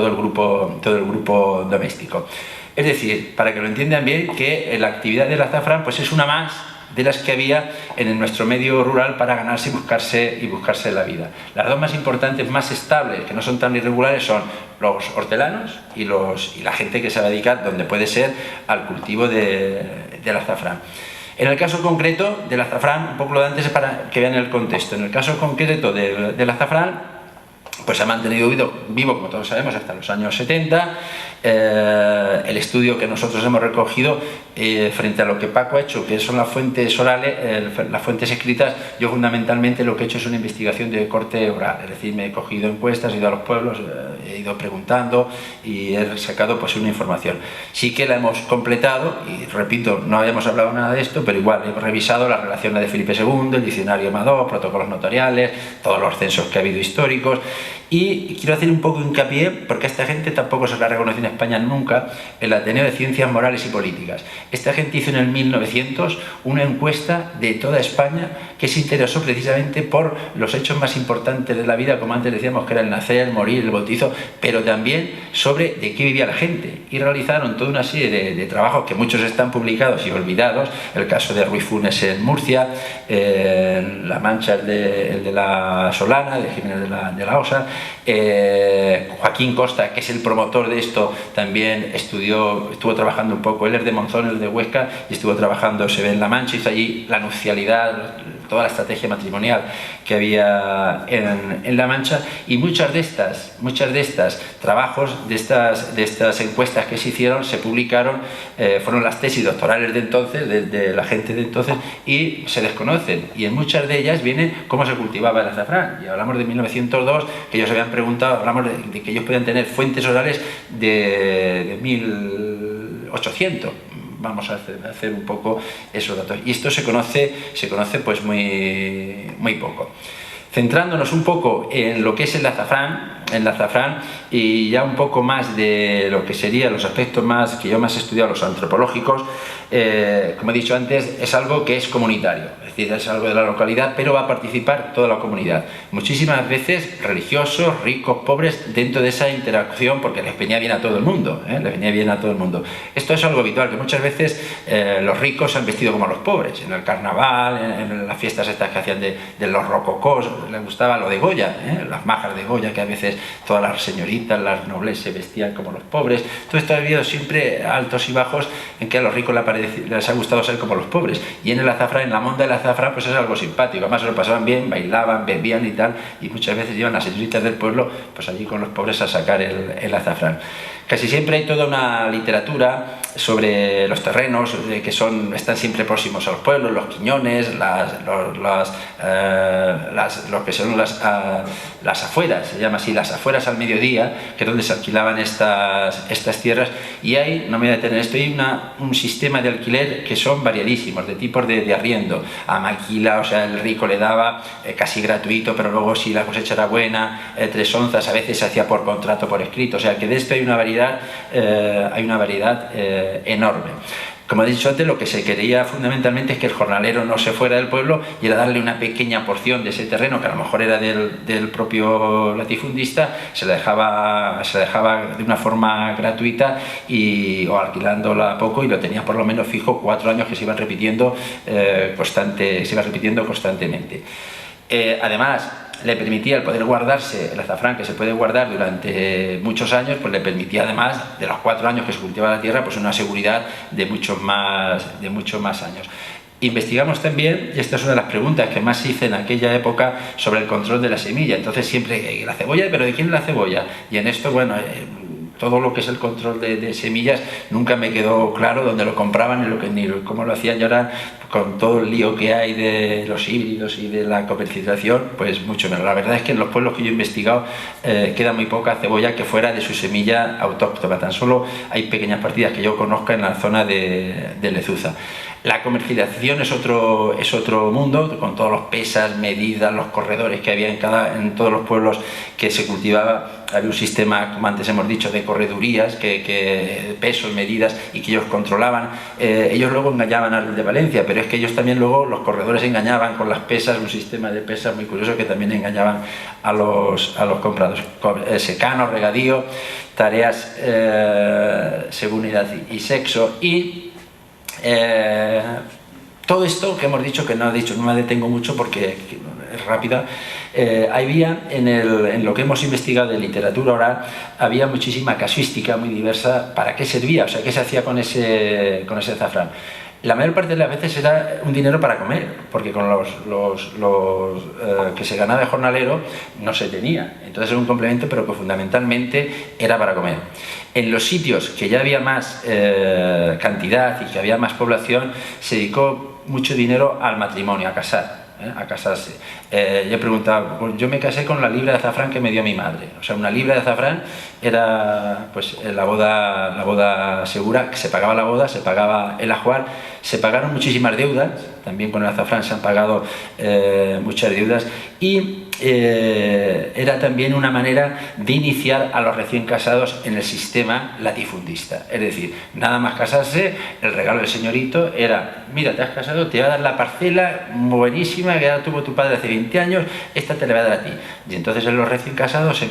el grupo doméstico. Es decir, para que lo entiendan bien, que la actividad del azafrán pues es una más de las que había en nuestro medio rural para ganarse y buscarse la vida. Las dos más importantes, más estables, que no son tan irregulares, son los hortelanos y la gente que se va a dedicar, donde puede ser, al cultivo del azafrán. En el caso concreto del azafrán, un poco lo de antes es para que vean el contexto. En el caso concreto del azafrán, pues se ha mantenido vivo, como todos sabemos, hasta los años 70. El estudio que nosotros hemos recogido frente a lo que Paco ha hecho, que son las fuentes orales, las fuentes escritas, yo fundamentalmente lo que he hecho es una investigación de corte oral, es decir, me he cogido encuestas, he ido a los pueblos, he ido preguntando y he sacado pues una información. Sí que la hemos completado y repito, no habíamos hablado nada de esto, pero igual hemos revisado las relaciones de Felipe II, el diccionario Amador, protocolos notariales, todos los censos que ha habido históricos. Y quiero hacer un poco hincapié, porque a esta gente tampoco se la ha reconocido en España nunca, el Ateneo de Ciencias Morales y Políticas. Esta gente hizo en el 1900 una encuesta de toda España que se interesó precisamente por los hechos más importantes de la vida, como antes decíamos, que era el nacer, el morir, el bautizo, pero también sobre de qué vivía la gente. Y realizaron toda una serie de trabajos que muchos están publicados y olvidados, el caso de Ruiz Funes en Murcia, La Mancha el de la Solana, de Jiménez de la Osa, Joaquín Costa, que es el promotor de esto, también estuvo trabajando un poco, él es de Monzón, el de Huesca, y estuvo trabajando, se ve en La Mancha, hizo allí la nupcialidad, toda la estrategia matrimonial que había en La Mancha, y muchas de estas trabajos, de estas encuestas que se hicieron, se publicaron, fueron las tesis doctorales de entonces, de la gente de entonces, y se desconocen, y en muchas de ellas viene cómo se cultivaba el azafrán, y hablamos de 1902, que ellos habían preguntado, hablamos de que ellos podían tener fuentes orales de 1800, vamos a hacer un poco esos datos. Y esto se conoce pues muy poco. Centrándonos un poco en lo que es el azafrán, el azafrán, y ya un poco más de lo que serían los aspectos más que yo más he estudiado, los antropológicos. Como he dicho antes, es algo que es comunitario, es decir, es algo de la localidad, pero va a participar toda la comunidad. Muchísimas veces religiosos, ricos, pobres, dentro de esa interacción, porque les venía bien a todo el mundo, les venía bien a todo el mundo. Esto es algo habitual, que muchas veces los ricos se han vestido como los pobres, en el carnaval, en las fiestas estas que hacían de los rococós, les gustaba lo de Goya, las majas de Goya, que a veces todas las señoritas, las nobles se vestían como los pobres. Todo esto ha habido siempre altos y bajos en que a los ricos les ha gustado ser como los pobres, y en el azafrán, en la monda del azafrán, pues es algo simpático, además se lo pasaban bien, bailaban, bebían y tal, y muchas veces iban las señoritas del pueblo pues allí con los pobres a sacar el azafrán. Casi siempre hay toda una literatura sobre los terrenos que están siempre próximos a los pueblos, los quiñones, lo que son las afueras, se llama así, las afueras al mediodía, que es donde se alquilaban estas tierras, y hay, no me voy a detener en esto, hay un sistema de alquiler que son variadísimos, de tipos de arriendo. A maquila, o sea, el rico le daba casi gratuito, pero luego si la cosecha era buena, 3 onzas, a veces se hacía por contrato, por escrito, o sea que de esto hay una variedad enorme. Como he dicho antes, lo que se quería fundamentalmente es que el jornalero no se fuera del pueblo, y era darle una pequeña porción de ese terreno, que a lo mejor era del propio latifundista, se le dejaba de una forma gratuita o alquilándola poco, y lo tenía por lo menos fijo 4 años que se iban repitiendo, constantemente. Además, le permitía el poder guardarse el azafrán, que se puede guardar durante muchos años, pues le permitía, además de los 4 años que se cultiva la tierra, pues una seguridad de muchos más años. Investigamos también, y esta es una de las preguntas que más se hice en aquella época, sobre el control de la semilla. Entonces siempre, la cebolla, ¿pero de quién es la cebolla? Y en esto, bueno, todo lo que es el control de semillas nunca me quedó claro dónde lo compraban ni cómo lo hacían. Y ahora, con todo el lío que hay de los híbridos y de la comercialización, pues mucho menos. La verdad es que en los pueblos que yo he investigado queda muy poca cebolla que fuera de su semilla autóctona. Tan solo hay pequeñas partidas que yo conozca en la zona de Lezuza. La comercialización es otro mundo, con todos los pesas, medidas, los corredores que había en todos los pueblos que se cultivaba. Había un sistema, como antes hemos dicho, de corredurías, pesos, medidas, y que ellos controlaban. Ellos luego engañaban al de Valencia, pero es que ellos también luego, los corredores, engañaban con las pesas, un sistema de pesas muy curioso que también engañaban a los compradores. Secano, regadío, tareas según edad y sexo, y todo esto que hemos dicho, que no me detengo mucho porque es rápida. Había en lo que hemos investigado de literatura oral, había muchísima casuística muy diversa. ¿Para qué servía? O sea, ¿qué se hacía con ese azafrán? La mayor parte de las veces era un dinero para comer, porque con los que se ganaba de jornalero no se tenía. Entonces era un complemento, pero que fundamentalmente era para comer. En los sitios que ya había más cantidad y que había más población, se dedicó mucho dinero al matrimonio, a casarse. Yo preguntaba, pues yo me casé con la libra de azafrán que me dio mi madre. O sea, una libra de azafrán era pues la boda segura, que se pagaba la boda, se pagaba el ajuar, se pagaron muchísimas deudas, también con el azafrán se han pagado muchas deudas, y era también una manera de iniciar a los recién casados en el sistema latifundista. Es decir, nada más casarse, el regalo del señorito era: mira, te has casado, te va a dar la parcela buenísima que ya tuvo tu padre hace 20 años, esta te la va a dar a ti. Y entonces en los recién casados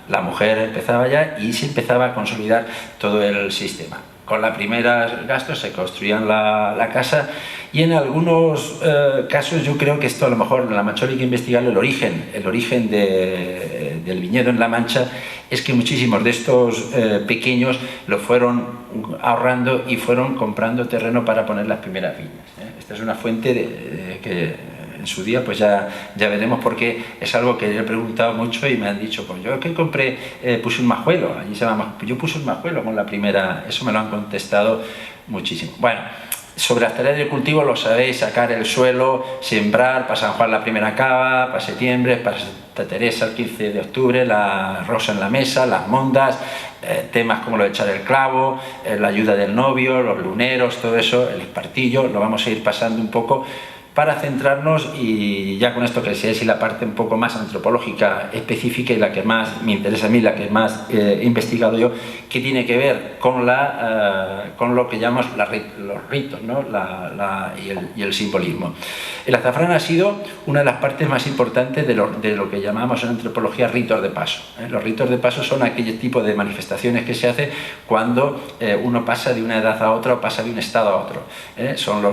la mujer empezaba ya, y se empezaba a consolidar todo el sistema. Con los primeros gastos se construían la casa, y en algunos casos yo creo que esto a lo mejor en La Mancha hay que investigarlo, el origen del viñedo en La Mancha, es que muchísimos de estos pequeños lo fueron ahorrando y fueron comprando terreno para poner las primeras viñas. Esta es una fuente que en su día pues ya veremos, porque es algo que yo he preguntado mucho y me han dicho, pues yo que compré, puse un majuelo, allí se llama, pues yo puse un majuelo con la primera, eso me lo han contestado muchísimo. Bueno, sobre las tareas de cultivo lo sabéis: sacar el suelo, sembrar, para San Juan la primera cava, para septiembre, para Santa Teresa el 15 de octubre, la rosa en la mesa, las mondas, temas como lo de echar el clavo, la ayuda del novio, los luneros, todo eso, el espartillo, lo vamos a ir pasando un poco, para centrarnos, y ya con esto que sé, si la parte un poco más antropológica específica y la que más me interesa a mí, la que más he investigado yo, que tiene que ver con lo que llamamos los ritos, ¿no? y el simbolismo. El azafrán ha sido una de las partes más importantes de lo que llamamos en antropología ritos de paso. Los ritos de paso son aquel tipo de manifestaciones que se hace cuando uno pasa de una edad a otra o pasa de un estado a otro. Son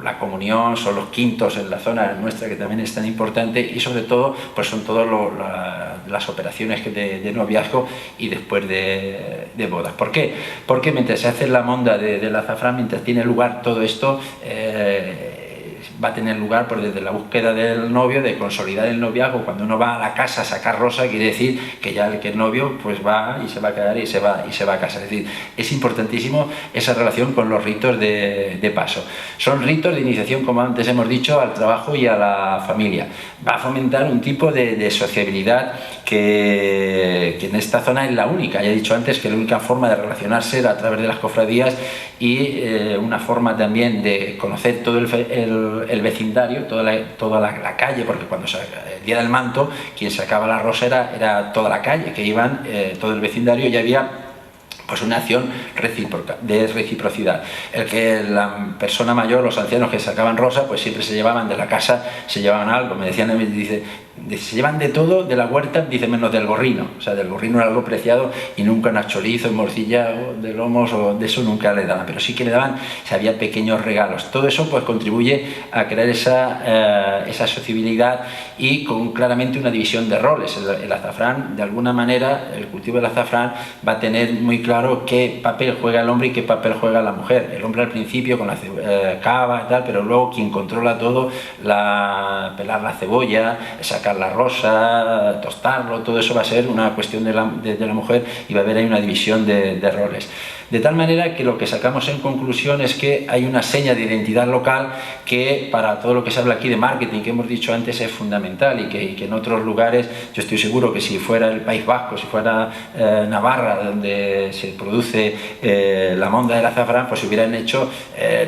la comunión, son los quintos en la zona nuestra, que también es tan importante, y sobre todo pues son todas las operaciones de noviazgo y después de bodas. ¿Por qué? Porque mientras se hace la monda del azafrán, mientras tiene lugar todo esto, va a tener lugar pues, desde la búsqueda del novio, de consolidar el noviazgo. Cuando uno va a la casa a sacar rosa, quiere decir que ya el novio pues va y se va a quedar y se va a casar. Es decir, es importantísimo esa relación con los ritos de paso. Son ritos de iniciación, como antes hemos dicho, al trabajo y a la familia. Va a fomentar un tipo de sociabilidad que en esta zona es la única. Ya he dicho antes que la única forma de relacionarse era a través de las cofradías, y una forma también de conocer todo el vecindario, toda la calle, porque cuando el día del manto, quien sacaba la rosa era toda la calle, que iban todo el vecindario, y había pues una acción de reciprocidad. El que la persona mayor, los ancianos que sacaban rosa, pues siempre se llevaban de la casa, se llevaban algo. Me decían, se llevan de todo de la huerta, dice, menos del gorrino. O sea, del gorrino era algo preciado, y nunca una chorizo, morcilla de lomos o de eso nunca le daban, pero sí que le daban, había pequeños regalos. Todo eso pues contribuye a crear esa sociabilidad, y con claramente una división de roles. El azafrán, de alguna manera, el cultivo del azafrán va a tener muy claro qué papel juega el hombre y qué papel juega la mujer. El hombre al principio con la cava y tal, pero luego quien controla todo, pelar la cebolla, sacar la rosa, tostarlo, todo eso va a ser una cuestión de la mujer, y va a haber ahí una división de roles. De tal manera que lo que sacamos en conclusión es que hay una seña de identidad local que, para todo lo que se habla aquí de marketing, que hemos dicho antes, es fundamental, y que en otros lugares, yo estoy seguro que si fuera el País Vasco, si fuera Navarra, donde se produce la monda del azafrán, pues se hubieran hecho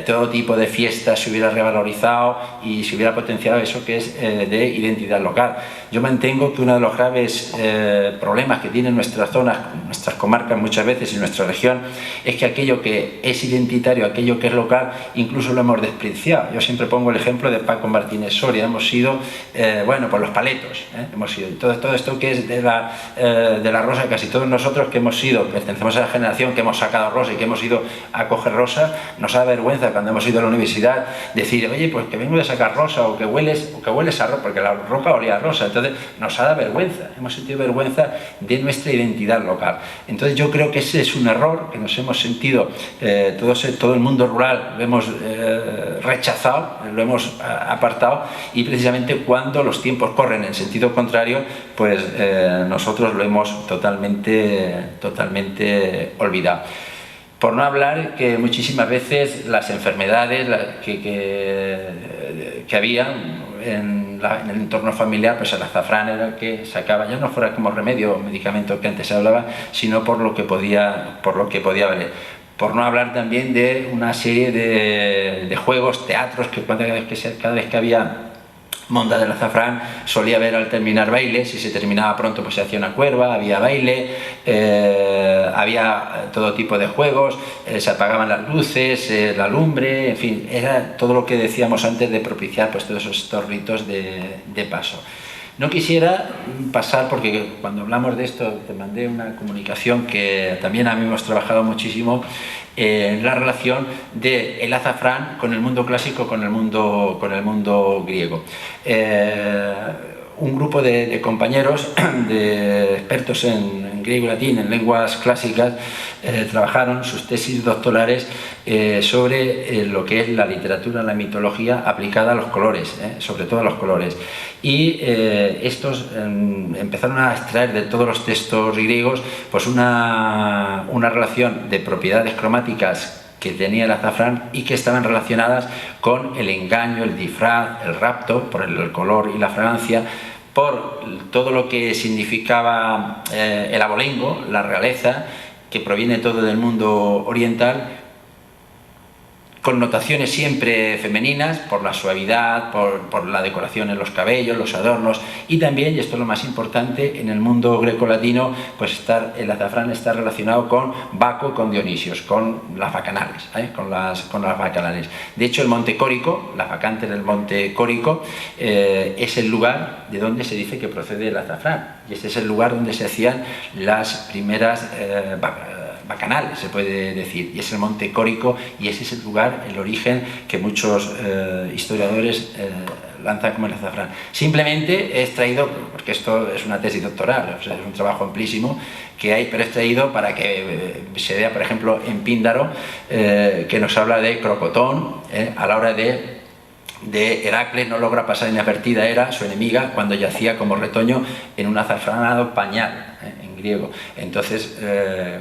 todo tipo de fiestas, se hubiera revalorizado y se hubiera potenciado eso que es de identidad local. Yo mantengo que uno de los graves problemas que tienen nuestras zonas, nuestras comarcas muchas veces, y nuestra región, es que aquello que es identitario, aquello que es local, incluso lo hemos despreciado. Yo siempre pongo el ejemplo de Paco Martínez Soria. Hemos sido, por los paletos, hemos sido todo esto que es de la rosa. Casi todos nosotros que pertenecemos a la generación que hemos sacado rosa y que hemos ido a coger rosa, nos da vergüenza cuando hemos ido a la universidad decir, oye, pues que vengo de sacar rosa, o que hueles a rosa, porque la ropa olía a rosa. Entonces nos da vergüenza, hemos sentido vergüenza de nuestra identidad local. Entonces yo creo que ese es un error que nos hemos sentido, todo el mundo rural lo hemos rechazado, lo hemos apartado, y precisamente cuando los tiempos corren en sentido contrario, pues nosotros lo hemos totalmente olvidado. Por no hablar que muchísimas veces las enfermedades que había en el entorno familiar, pues el azafrán era el que sacaba, ya no fuera como remedio o medicamento que antes se hablaba, sino por lo que podía valer. Por no hablar también de una serie de juegos, teatros, que cada vez que había monda del azafrán solía haber al terminar baile. Si se terminaba pronto pues se hacía una cuerva, había baile, había todo tipo de juegos, se apagaban las luces, la lumbre, en fin, era todo lo que decíamos antes de propiciar pues todos estos ritos de paso. No quisiera pasar, porque cuando hablamos de esto te mandé una comunicación que también a mí hemos trabajado muchísimo, en la relación del azafrán con el mundo clásico, con el mundo griego. Un grupo de compañeros, de expertos en griego y latín, en lenguas clásicas, trabajaron sus tesis doctorales sobre lo que es la literatura, la mitología aplicada a los colores, sobre todo a los colores. Y estos empezaron a extraer de todos los textos griegos pues una relación de propiedades cromáticas que tenía el azafrán y que estaban relacionadas con el engaño, el disfraz, el rapto, por el color y la fragancia, por todo lo que significaba el abolengo, la realeza, que proviene todo del mundo oriental, connotaciones siempre femeninas, por la suavidad, por la decoración en los cabellos, los adornos, y también, y esto es lo más importante, en el mundo grecolatino, pues el azafrán está relacionado con Baco, con Dionisios, con las bacanales, con las bacanales. De hecho, el monte Córico, las bacantes del monte Córico, es el lugar de donde se dice que procede el azafrán, y este es el lugar donde se hacían las primeras bacanales, se puede decir, y es el monte Córico, y ese es el lugar, el origen que muchos historiadores lanzan como el azafrán. Simplemente he extraído, porque esto es una tesis doctoral, o sea, es un trabajo amplísimo que hay, pero he extraído para que se vea, por ejemplo, en Píndaro, que nos habla de Crocotón, a la hora de Heracles no logra pasar inadvertida era su enemiga cuando yacía como retoño en un azafranado pañal, en griego. Entonces,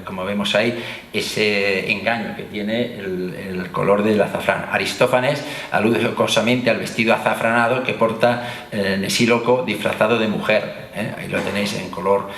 como vemos ahí, ese engaño que tiene el color del azafrán. Aristófanes alude jocosamente al vestido azafranado que porta Nesíloco disfrazado de mujer. Ahí lo tenéis en color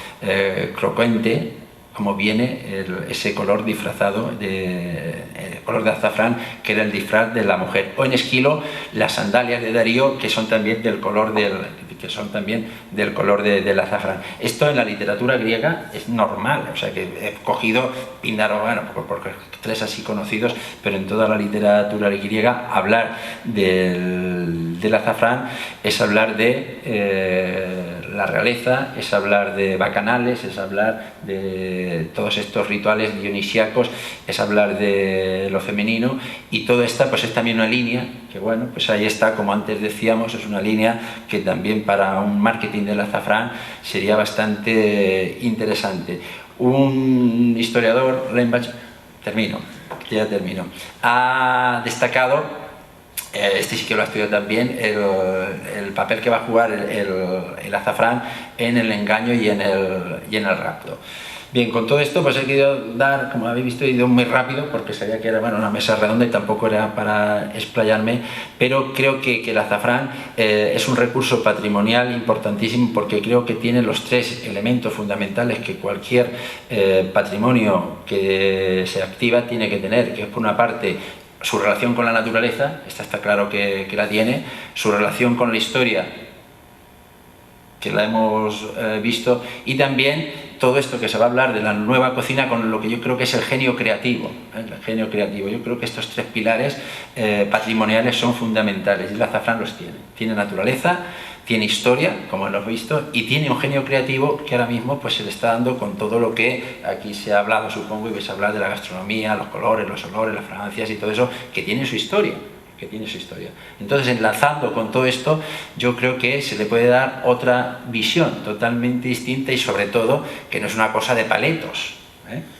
crocuente, como viene ese color disfrazado el color de azafrán, que era el disfraz de la mujer. O en Esquilo, las sandalias de Darío, que son también del color del azafrán. Esto en la literatura griega es normal, o sea que he cogido Píndaro, bueno, porque tres así conocidos, pero en toda la literatura griega hablar del azafrán es hablar de la realeza, es hablar de bacanales, es hablar de todos estos rituales dionisíacos, es hablar de lo femenino, y todo esto pues es también una línea que, bueno, pues ahí está, como antes decíamos, es una línea que también para un marketing del azafrán sería bastante interesante. Un historiador, Lembach, ya termino, ha destacado, este sí que lo ha estudiado también, el papel que va a jugar el azafrán en el engaño y en el rapto. Bien, con todo esto pues he querido dar, como habéis visto, he ido muy rápido porque sabía que era, bueno, una mesa redonda y tampoco era para explayarme, pero creo que el azafrán es un recurso patrimonial importantísimo, porque creo que tiene los tres elementos fundamentales que cualquier patrimonio que se activa tiene que tener, que es, por una parte, su relación con la naturaleza, esta está claro que la tiene, su relación con la historia, que la hemos visto, y también todo esto que se va a hablar de la nueva cocina con lo que yo creo que es el genio creativo. El genio creativo. Yo creo que estos tres pilares patrimoniales son fundamentales, y el azafrán los tiene. Tiene naturaleza, tiene historia, como hemos visto, y tiene un genio creativo que ahora mismo pues se le está dando con todo lo que aquí se ha hablado, supongo, y vais a hablar de la gastronomía, los colores, los olores, las fragancias y todo eso, que tiene su historia. Entonces, enlazando con todo esto, yo creo que se le puede dar otra visión totalmente distinta, y sobre todo que no es una cosa de paletos,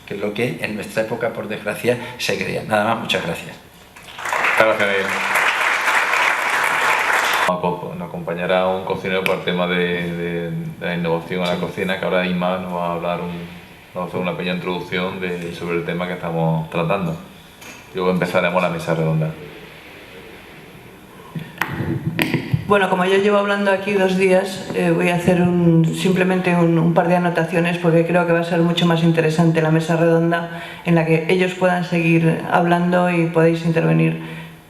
que es lo que en nuestra época, por desgracia, se creía. Nada más, muchas gracias. Gracias, Miguel. Nos acompañará un cocinero por el tema de la innovación en la cocina, que ahora Isma nos va a hablar, vamos a hacer una pequeña introducción sobre el tema que estamos tratando. Luego empezaremos la mesa redonda. Bueno, como yo llevo hablando aquí 2 días, voy a hacer simplemente un par de anotaciones, porque creo que va a ser mucho más interesante la mesa redonda, en la que ellos puedan seguir hablando y podéis intervenir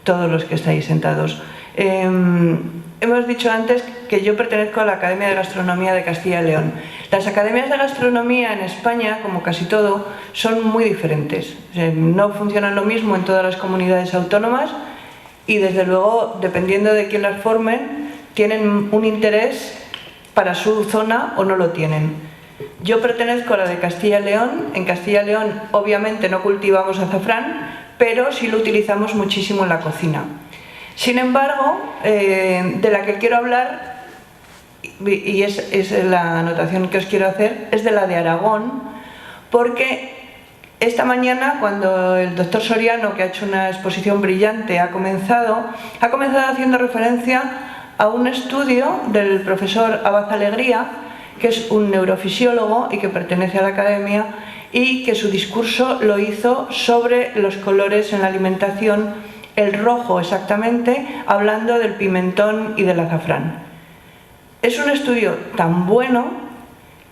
todos los que estáis sentados. Hemos dicho antes que yo pertenezco a la Academia de Gastronomía de Castilla y León. Las academias de gastronomía en España, como casi todo, son muy diferentes. No funcionan lo mismo en todas las comunidades autónomas, y desde luego, dependiendo de quién las formen, tienen un interés para su zona o no lo tienen. Yo pertenezco a la de Castilla y León. En Castilla y León obviamente no cultivamos azafrán, pero sí lo utilizamos muchísimo en la cocina. Sin embargo, de la que quiero hablar, y es la anotación que os quiero hacer, es de la de Aragón, porque esta mañana, cuando el doctor Soriano, que ha hecho una exposición brillante, ha comenzado haciendo referencia a un estudio del profesor Abad Alegría, que es un neurofisiólogo y que pertenece a la academia, y que su discurso lo hizo sobre los colores en la alimentación, el rojo exactamente, hablando del pimentón y del azafrán. Es un estudio tan bueno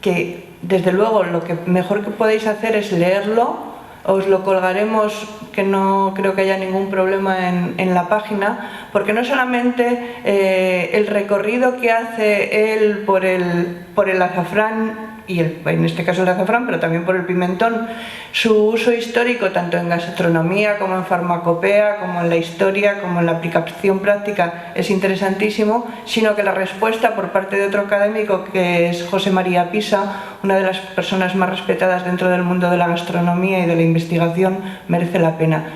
que, desde luego, lo que mejor que podéis hacer es leerlo, os lo colgaremos, que no creo que haya ningún problema en la página, porque no solamente el recorrido que hace él por el azafrán, y en este caso el azafrán, pero también por el pimentón, su uso histórico tanto en gastronomía como en farmacopea, como en la historia, como en la aplicación práctica es interesantísimo, sino que la respuesta por parte de otro académico, que es José María Pisa, una de las personas más respetadas dentro del mundo de la gastronomía y de la investigación, merece la pena.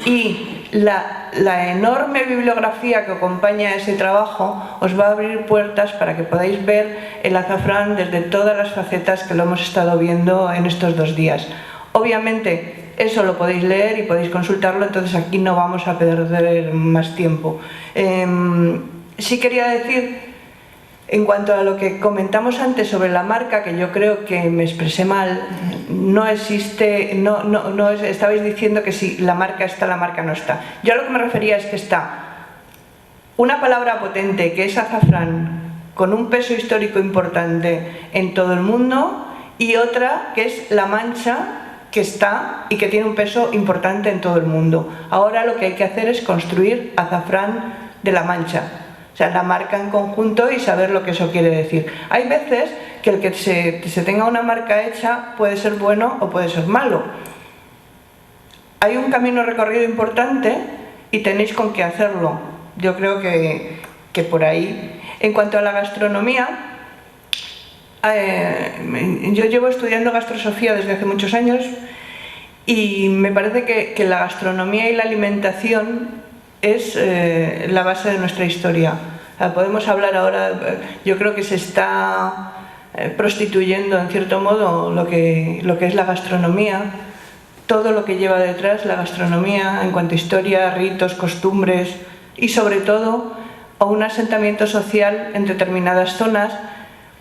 Y la enorme bibliografía que acompaña a ese trabajo os va a abrir puertas para que podáis ver el azafrán desde todas las facetas que lo hemos estado viendo en estos 2 días. Obviamente eso lo podéis leer y podéis consultarlo, entonces aquí no vamos a perder más tiempo. Sí quería decir, en cuanto a lo que comentamos antes sobre la marca, que yo creo que me expresé mal, no existe, estabais diciendo que si la marca está, la marca no está. Yo a lo que me refería es que está una palabra potente, que es azafrán, con un peso histórico importante en todo el mundo, y otra que es La Mancha, que está y que tiene un peso importante en todo el mundo. Ahora lo que hay que hacer es construir azafrán de La Mancha. O sea, la marca en conjunto y saber lo que eso quiere decir. Hay veces que el que se tenga una marca hecha puede ser bueno o puede ser malo. Hay un camino recorrido importante y tenéis con qué hacerlo. Yo creo que por ahí. En cuanto a la gastronomía, yo llevo estudiando gastrosofía desde hace muchos años y me parece que la gastronomía y la alimentación es la base de nuestra historia. Podemos hablar ahora, yo creo que se está prostituyendo en cierto modo lo que es la gastronomía, todo lo que lleva detrás la gastronomía en cuanto a historia, ritos, costumbres y sobre todo a un asentamiento social en determinadas zonas,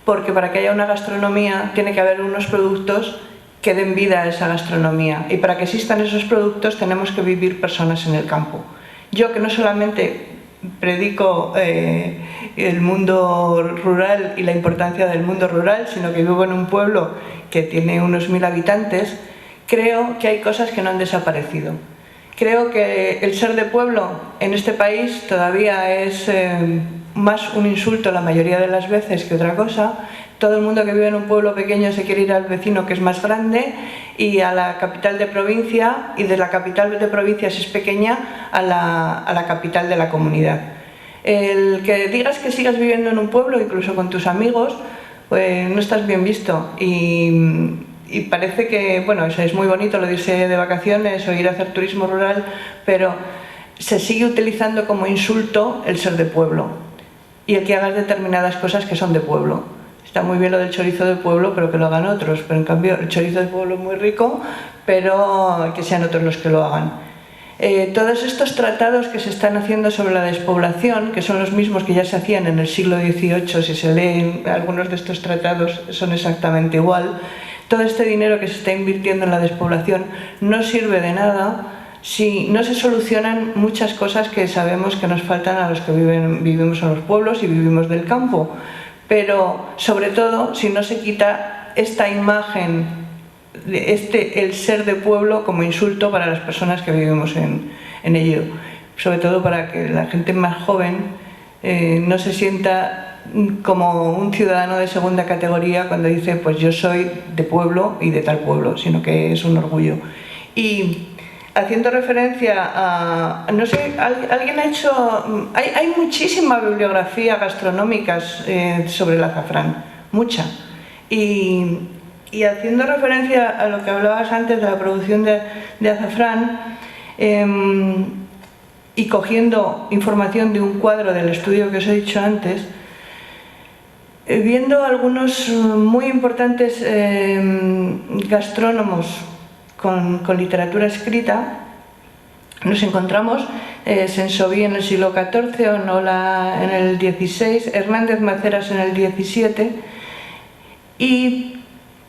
porque para que haya una gastronomía tiene que haber unos productos que den vida a esa gastronomía, y para que existan esos productos tenemos que vivir personas en el campo. Yo, que no solamente predico el mundo rural y la importancia del mundo rural, sino que vivo en un pueblo que tiene unos 1000 habitantes, creo que hay cosas que no han desaparecido. Creo que el ser de pueblo en este país todavía es más un insulto la mayoría de las veces que otra cosa. Todo el mundo que vive en un pueblo pequeño se quiere ir al vecino que es más grande y a la capital de provincia, y de la capital de provincia, si es pequeña, a la capital de la comunidad. El que digas que sigas viviendo en un pueblo, incluso con tus amigos, pues no estás bien visto. Y parece que, bueno, es muy bonito lo de irse de vacaciones o ir a hacer turismo rural, pero se sigue utilizando como insulto el ser de pueblo y el que hagas determinadas cosas que son de pueblo. Está muy bien lo del chorizo de pueblo, pero que lo hagan otros. Pero en cambio el chorizo de pueblo es muy rico, pero que sean otros los que lo hagan. Todos estos tratados que se están haciendo sobre la despoblación, que son los mismos que ya se hacían en el siglo XVIII, si se leen algunos de estos tratados son exactamente igual. Todo este dinero que se está invirtiendo en la despoblación no sirve de nada si no se solucionan muchas cosas que sabemos que nos faltan a los que vivimos en los pueblos y vivimos del campo. Pero sobre todo si no se quita esta imagen, el ser de pueblo como insulto para las personas que vivimos en ello. Sobre todo para que la gente más joven no se sienta como un ciudadano de segunda categoría cuando dice pues yo soy de pueblo y de tal pueblo, sino que es un orgullo. Y haciendo referencia a, no sé, alguien ha hecho, hay muchísima bibliografía gastronómica sobre el azafrán, mucha. Y haciendo referencia a lo que hablabas antes de la producción de azafrán, y cogiendo información de un cuadro del estudio que os he dicho antes, viendo algunos muy importantes gastrónomos con literatura escrita, nos encontramos Sensoví en el siglo XIV, Onola en el XVI, Hernández Maceras en el XVII, y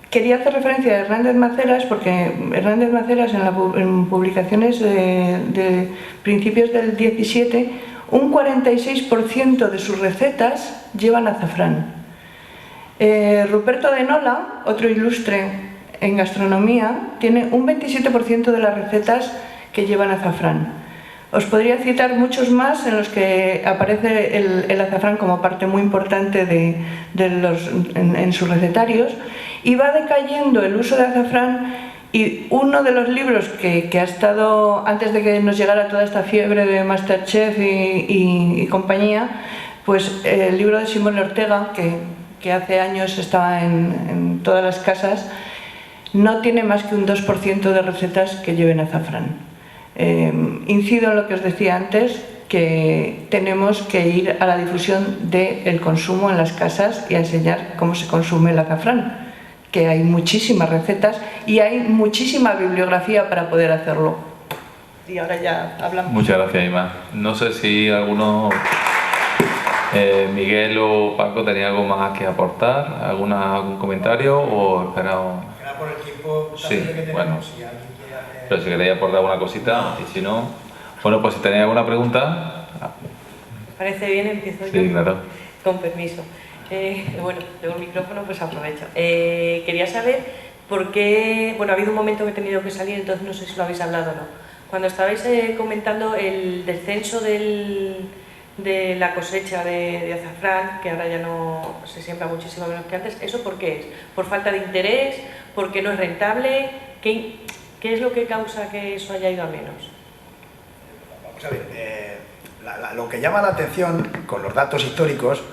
quería hacer referencia a Hernández Maceras porque Hernández Maceras en publicaciones de principios del XVII, un 46% de sus recetas llevan azafrán. Ruperto de Nola, otro ilustre en gastronomía tiene un 27% de las recetas que llevan azafrán. Os podría citar muchos más en los que aparece el azafrán como parte muy importante en sus recetarios, y va decayendo el uso de azafrán. Y uno de los libros que ha estado, antes de que nos llegara toda esta fiebre de Masterchef y compañía, pues el libro de Simone Ortega, que hace años estaba en todas las casas, no tiene más que un 2% de recetas que lleven azafrán. Incido en lo que os decía antes, que tenemos que ir a la difusión del consumo en las casas y a enseñar cómo se consume el azafrán, que hay muchísimas recetas y hay muchísima bibliografía para poder hacerlo. Y ahora ya hablamos. Muchas gracias, Ima. No sé si alguno, Miguel o Paco, tenía algo más que aportar, algún comentario o esperamos. Era por el tiempo Sí, que tenemos, bueno. si alguien quiere hacer... Pero si queréis aportar alguna cosita, y si no, bueno, pues si tenéis alguna pregunta. ¿Parece bien? Empiezo yo. Sí, claro. Con permiso. Bueno, tengo el micrófono, pues aprovecho. Quería saber por qué... Bueno, ha habido un momento que he tenido que salir, entonces no sé si lo habéis hablado o no. Cuando estabais comentando el descenso de la cosecha de azafrán, que ahora ya no se siembra muchísimo menos que antes, ¿eso por qué es? ¿Por falta de interés? ¿Porque no es rentable? ¿Qué es lo que causa que eso haya ido a menos? Vamos a ver, lo que llama la atención con los datos históricos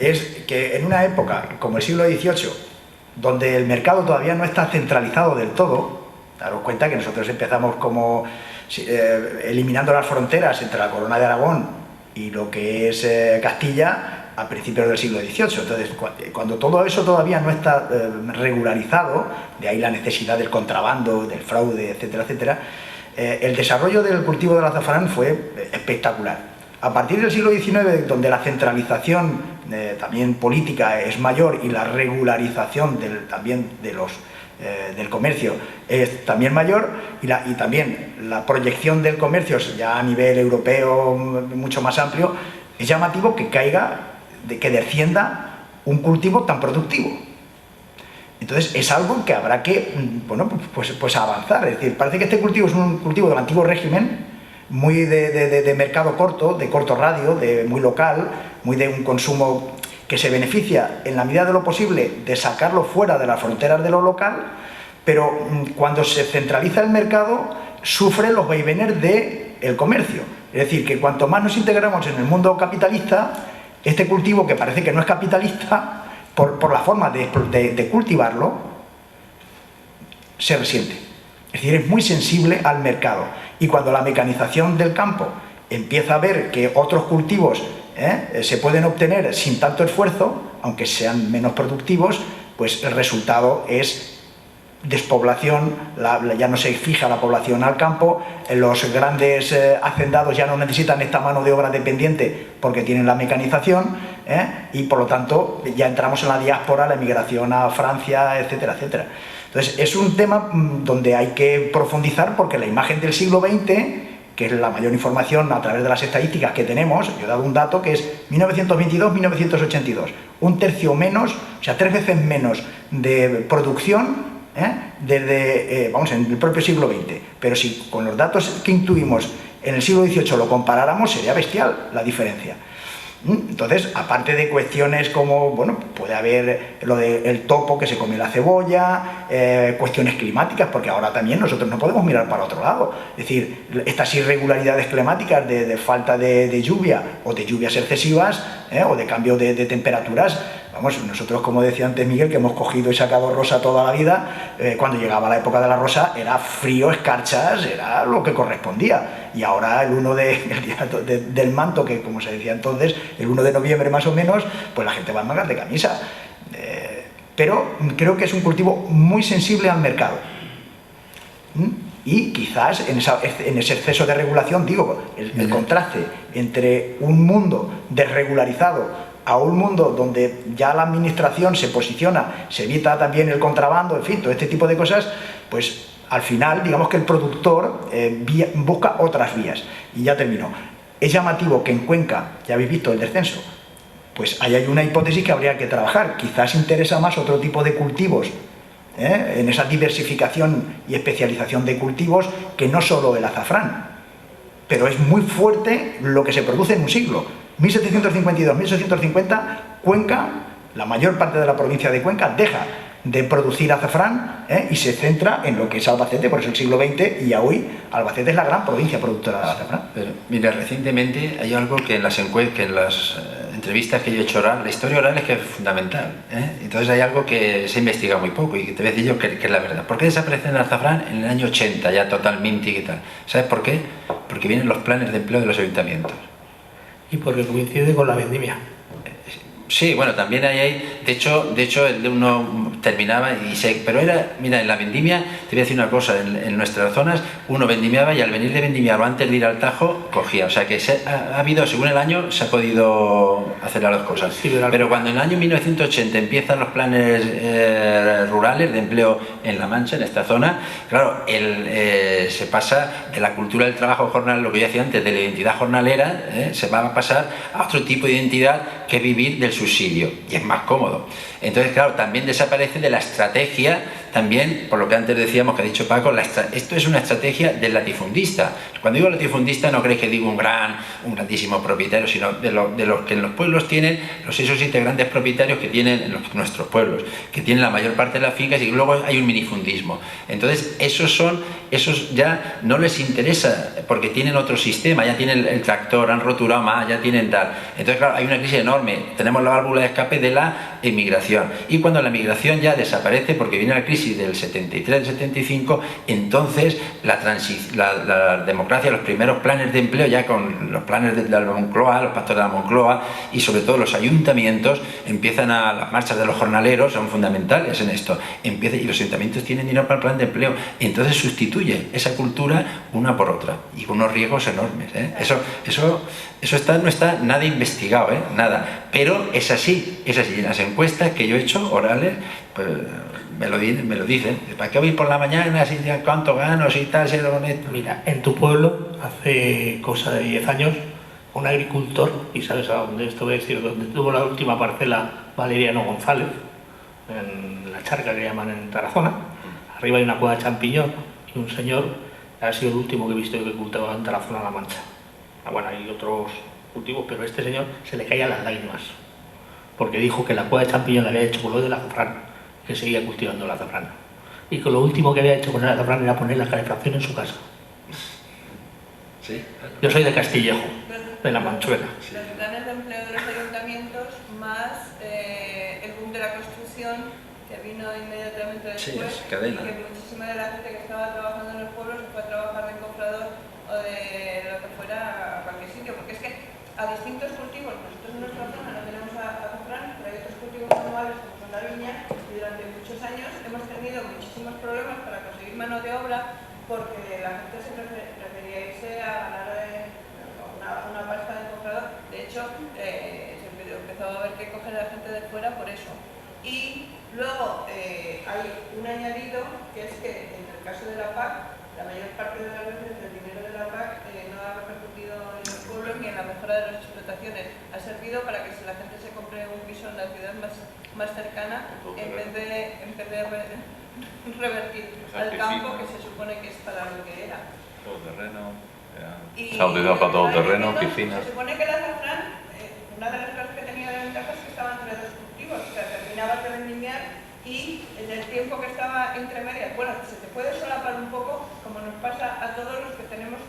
es que en una época como el siglo XVIII, donde el mercado todavía no está centralizado del todo, daros cuenta que nosotros empezamos como eliminando las fronteras entre la Corona de Aragón y lo que es Castilla a principios del siglo XVIII. Entonces, cuando todo eso todavía no está regularizado, de ahí la necesidad del contrabando, del fraude, etcétera, etcétera, el desarrollo del cultivo del azafrán fue espectacular. A partir del siglo XIX, donde la centralización también política es mayor y la regularización también del comercio es también mayor, y también la proyección del comercio ya a nivel europeo mucho más amplio, es llamativo que que descienda un cultivo tan productivo. Entonces es algo que habrá que, bueno, pues avanzar. Es decir, parece que este cultivo es un cultivo del antiguo régimen, muy de mercado corto, de corto radio, muy local, muy de un consumo que se beneficia en la medida de lo posible de sacarlo fuera de las fronteras de lo local, pero cuando se centraliza el mercado sufre los vaivenes del comercio. Es decir, que cuanto más nos integramos en el mundo capitalista, este cultivo, que parece que no es capitalista, por la forma de cultivarlo, se resiente. Es decir, es muy sensible al mercado. Y cuando la mecanización del campo empieza a ver que otros cultivos se pueden obtener sin tanto esfuerzo, aunque sean menos productivos, pues el resultado es despoblación, ya no se fija la población al campo, los grandes hacendados ya no necesitan esta mano de obra dependiente porque tienen la mecanización, y por lo tanto ya entramos en la diáspora, la emigración a Francia, etcétera, etcétera. Entonces es un tema donde hay que profundizar, porque la imagen del siglo XX, que es la mayor información a través de las estadísticas que tenemos, yo he dado un dato que es 1922-1982, un tercio menos, o sea, 3 veces menos de producción desde, vamos, en el propio siglo XX. Pero si con los datos que intuimos en el siglo XVIII lo comparáramos, sería bestial la diferencia. Entonces, aparte de cuestiones como, bueno, puede haber lo del topo que se come la cebolla, cuestiones climáticas, porque ahora también nosotros no podemos mirar para otro lado. Es decir, estas irregularidades climáticas de falta de lluvia, o de lluvias excesivas, o de cambio de temperaturas. Vamos, nosotros, como decía antes Miguel, que hemos cogido y sacado rosa toda la vida, cuando llegaba la época de la rosa era frío, escarchas, era lo que correspondía. Y ahora el día del manto, que como se decía entonces, el 1 de noviembre más o menos, pues la gente va en mangas de camisa. Pero creo que es un cultivo muy sensible al mercado. Y quizás en ese exceso de regulación, digo, el contraste entre un mundo desregularizado a un mundo donde ya la administración se posiciona, se evita también el contrabando, en fin, todo este tipo de cosas, pues al final, digamos que el productor busca otras vías. Y ya termino. Es llamativo que en Cuenca, ya habéis visto el descenso, pues ahí hay una hipótesis que habría que trabajar. Quizás interesa más otro tipo de cultivos en esa diversificación y especialización de cultivos, que no solo el azafrán, pero es muy fuerte lo que se produce en un siglo. 1752-1850, Cuenca, la mayor parte de la provincia de Cuenca, deja de producir azafrán y se centra en lo que es Albacete, por eso el siglo XX, y hoy Albacete es la gran provincia productora de azafrán. Pero mira, recientemente hay algo que en las entrevistas que yo he hecho oral, la historia oral es que es fundamental, entonces hay algo que se investiga muy poco y que te voy a decir yo que es la verdad. ¿Por qué desaparece el azafrán en el año 80, ya totalmente y tal? ¿Sabes por qué? Porque vienen los planes de empleo de los ayuntamientos. Y porque coincide con la vendimia. Sí, bueno, también hay, de hecho el de uno terminaba pero era, mira, en la vendimia, te voy a decir una cosa, en nuestras zonas uno vendimiaba y al venir de vendimiar o antes de ir al Tajo, cogía, o sea que ha habido, según el año, se ha podido hacer las dos cosas. Sí, pero cuando en el año 1980 empiezan los planes rurales de empleo en La Mancha, en esta zona, claro, se pasa de la cultura del trabajo jornal, lo que yo decía antes, de la identidad jornalera, se va a pasar a otro tipo de identidad que es vivir del subsidio, y es más cómodo. Entonces, claro, también desaparece de la estrategia, también, por lo que antes decíamos, que ha dicho Paco, esto es una estrategia del latifundista. Cuando digo latifundista no creéis que digo un grandísimo propietario, sino de los que en los pueblos tienen los 6 o 7 grandes propietarios que tienen en nuestros pueblos, que tienen la mayor parte de las fincas, y luego hay un minifundismo. Entonces, esos ya no les interesa, porque tienen otro sistema, ya tienen el tractor, han roturado más, ya tienen tal. Entonces, claro, hay una crisis enorme. Tenemos la válvula de escape de la emigración. Y cuando la migración ya desaparece, porque viene la crisis del 73-75, entonces la democracia, los primeros planes de empleo, ya con los planes de la Moncloa, los pactos de la Moncloa, y sobre todo los ayuntamientos, las marchas de los jornaleros son fundamentales en esto. Y los ayuntamientos tienen dinero para el plan de empleo. Y entonces sustituye esa cultura una por otra, y con unos riesgos enormes. Eso no está nada investigado, nada. Pero es así. En las encuestas que yo he hecho, orales, pues me lo dicen. ¿Para qué voy por la mañana? Si ¿cuánto gano? Si tal, si lo bonito. Mira, en tu pueblo, hace cosa de 10 años, un agricultor, y sabes a dónde, esto voy a decir, donde tuvo la última parcela Valeriano González, en la charca que llaman en Tarazona, arriba hay una cueva de champiñón, y un señor, ha sido el último que he visto que cultivaba en Tarazona-La Mancha. Bueno, hay otros cultivos, pero a este señor se le caían las lágrimas, porque dijo que la cueva de champiñón la había hecho con lo del azafrán, que seguía cultivando el azafrán, y que lo último que había hecho con el azafrán era poner la calefacción en su casa. ¿Sí? Yo soy de Castillejo, de La Manchuela. Los planes de empleo de los ayuntamientos más el boom de la construcción que vino inmediatamente después, sí, cadena. Y que muchísima de la gente que estaba trabajando en los pueblos se fue a trabajar de comprador o de lo que fuera a cualquier sitio, porque es que a distintos cultivos, nosotros en nuestra zona no tenemos azafrán, pero hay otros cultivos anuales como son la viña, y durante muchos años hemos tenido muchísimos problemas para conseguir mano de obra, porque la gente se prefería irse a ganar una pasta de comprador. De hecho, se empezó a ver que coger a la gente de fuera por eso. Y luego hay un añadido, que es que en el caso de la PAC, la mayor parte de las veces el dinero de la PAC no ha repercutido en los pueblos ni en la mejora de las explotaciones. Ha servido para que si la gente se compre un piso en la ciudad más cercana, en vez de revertir al campo, que se supone que es para lo que era. Todo terreno, se ha utilizado para todo terreno, piscinas. Se supone que el azafrán, una de las cosas que tenía de ventaja es que estaba entre dos cultivos, o sea, terminabas de vendimiar y en el tiempo que estaba entre medias, bueno, se te puede solapar un poco, como nos pasa a todos los que tenemos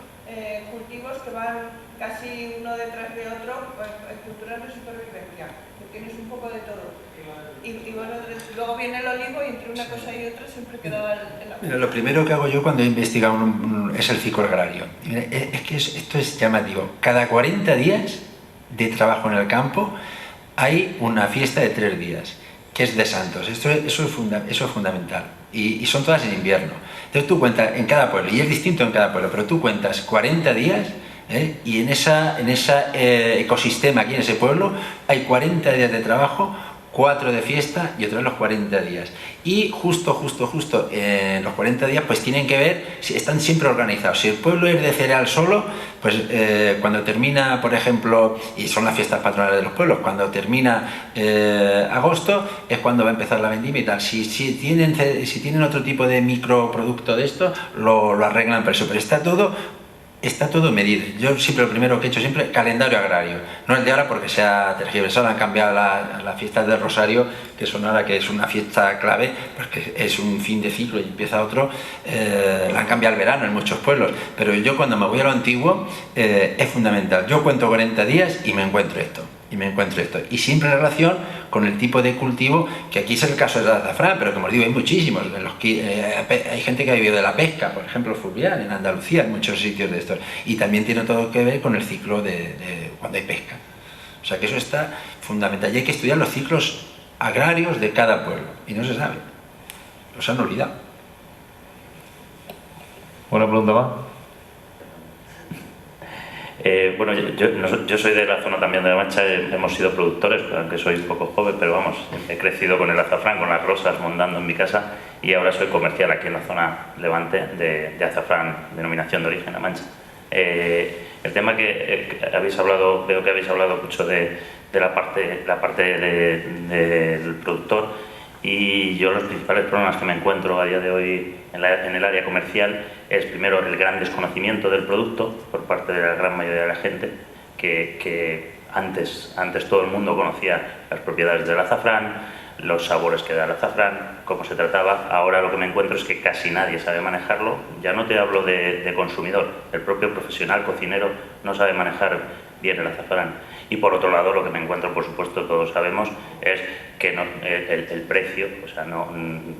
cultivos que van casi uno detrás de otro, en culturas de supervivencia, que tienes un poco de todo. Y bueno, luego viene el olivo y entre una cosa y otra siempre quedaba Mira, lo primero que hago yo cuando he investigado es el ciclo agrario. Mira, es que esto es llamativo. Cada 40 días de trabajo en el campo hay una fiesta de 3 días, que es de Santos. Eso es fundamental. Y son todas en invierno. Entonces tú cuentas en cada pueblo, y es distinto en cada pueblo, pero tú cuentas 40 días y en ese ecosistema aquí en ese pueblo hay 40 días de trabajo 4 de fiesta y otro en los 40 días. Y justo en los 40 días pues tienen que ver si están siempre organizados. Si el pueblo es de cereal solo, pues cuando termina, por ejemplo, y son las fiestas patronales de los pueblos, cuando termina agosto es cuando va a empezar la vendimia y tal. Si tienen otro tipo de microproducto de esto, lo arreglan por eso, pero está todo medido. Yo siempre lo primero que he hecho siempre, calendario agrario. No el de ahora porque se ha tergiversado, han cambiado las fiestas del Rosario, que son ahora que es una fiesta clave, porque es un fin de ciclo y empieza otro, la han cambiado al verano en muchos pueblos. Pero yo cuando me voy a lo antiguo, es fundamental. Yo cuento 40 días y me encuentro esto. Y siempre en relación con el tipo de cultivo, que aquí es el caso del azafrán, pero como os digo, hay muchísimos. Hay gente que ha vivido de la pesca, por ejemplo, fluvial, en Andalucía, en muchos sitios de estos. Y también tiene todo que ver con el ciclo de cuando hay pesca. O sea que eso está fundamental. Y hay que estudiar los ciclos agrarios de cada pueblo. Y no se sabe. Los han olvidado. ¿Una pregunta más? Bueno, yo soy de la zona también de La Mancha, hemos sido productores, aunque soy un poco joven, pero vamos, he crecido con el azafrán, con las rosas mondando en mi casa y ahora soy comercial aquí en la zona Levante de azafrán, denominación de origen La Mancha. El tema que habéis hablado, veo que habéis hablado mucho de la parte del productor, y yo los principales problemas que me encuentro a día de hoy en el área comercial es primero el gran desconocimiento del producto por parte de la gran mayoría de la gente, que antes todo el mundo conocía las propiedades del azafrán, los sabores que da el azafrán, cómo se trataba. Ahora lo que me encuentro es que casi nadie sabe manejarlo. Ya no te hablo de consumidor, el propio profesional cocinero no sabe manejar bien el azafrán. Y por otro lado, lo que me encuentro, por supuesto, todos sabemos, es que no, el precio, o sea, no,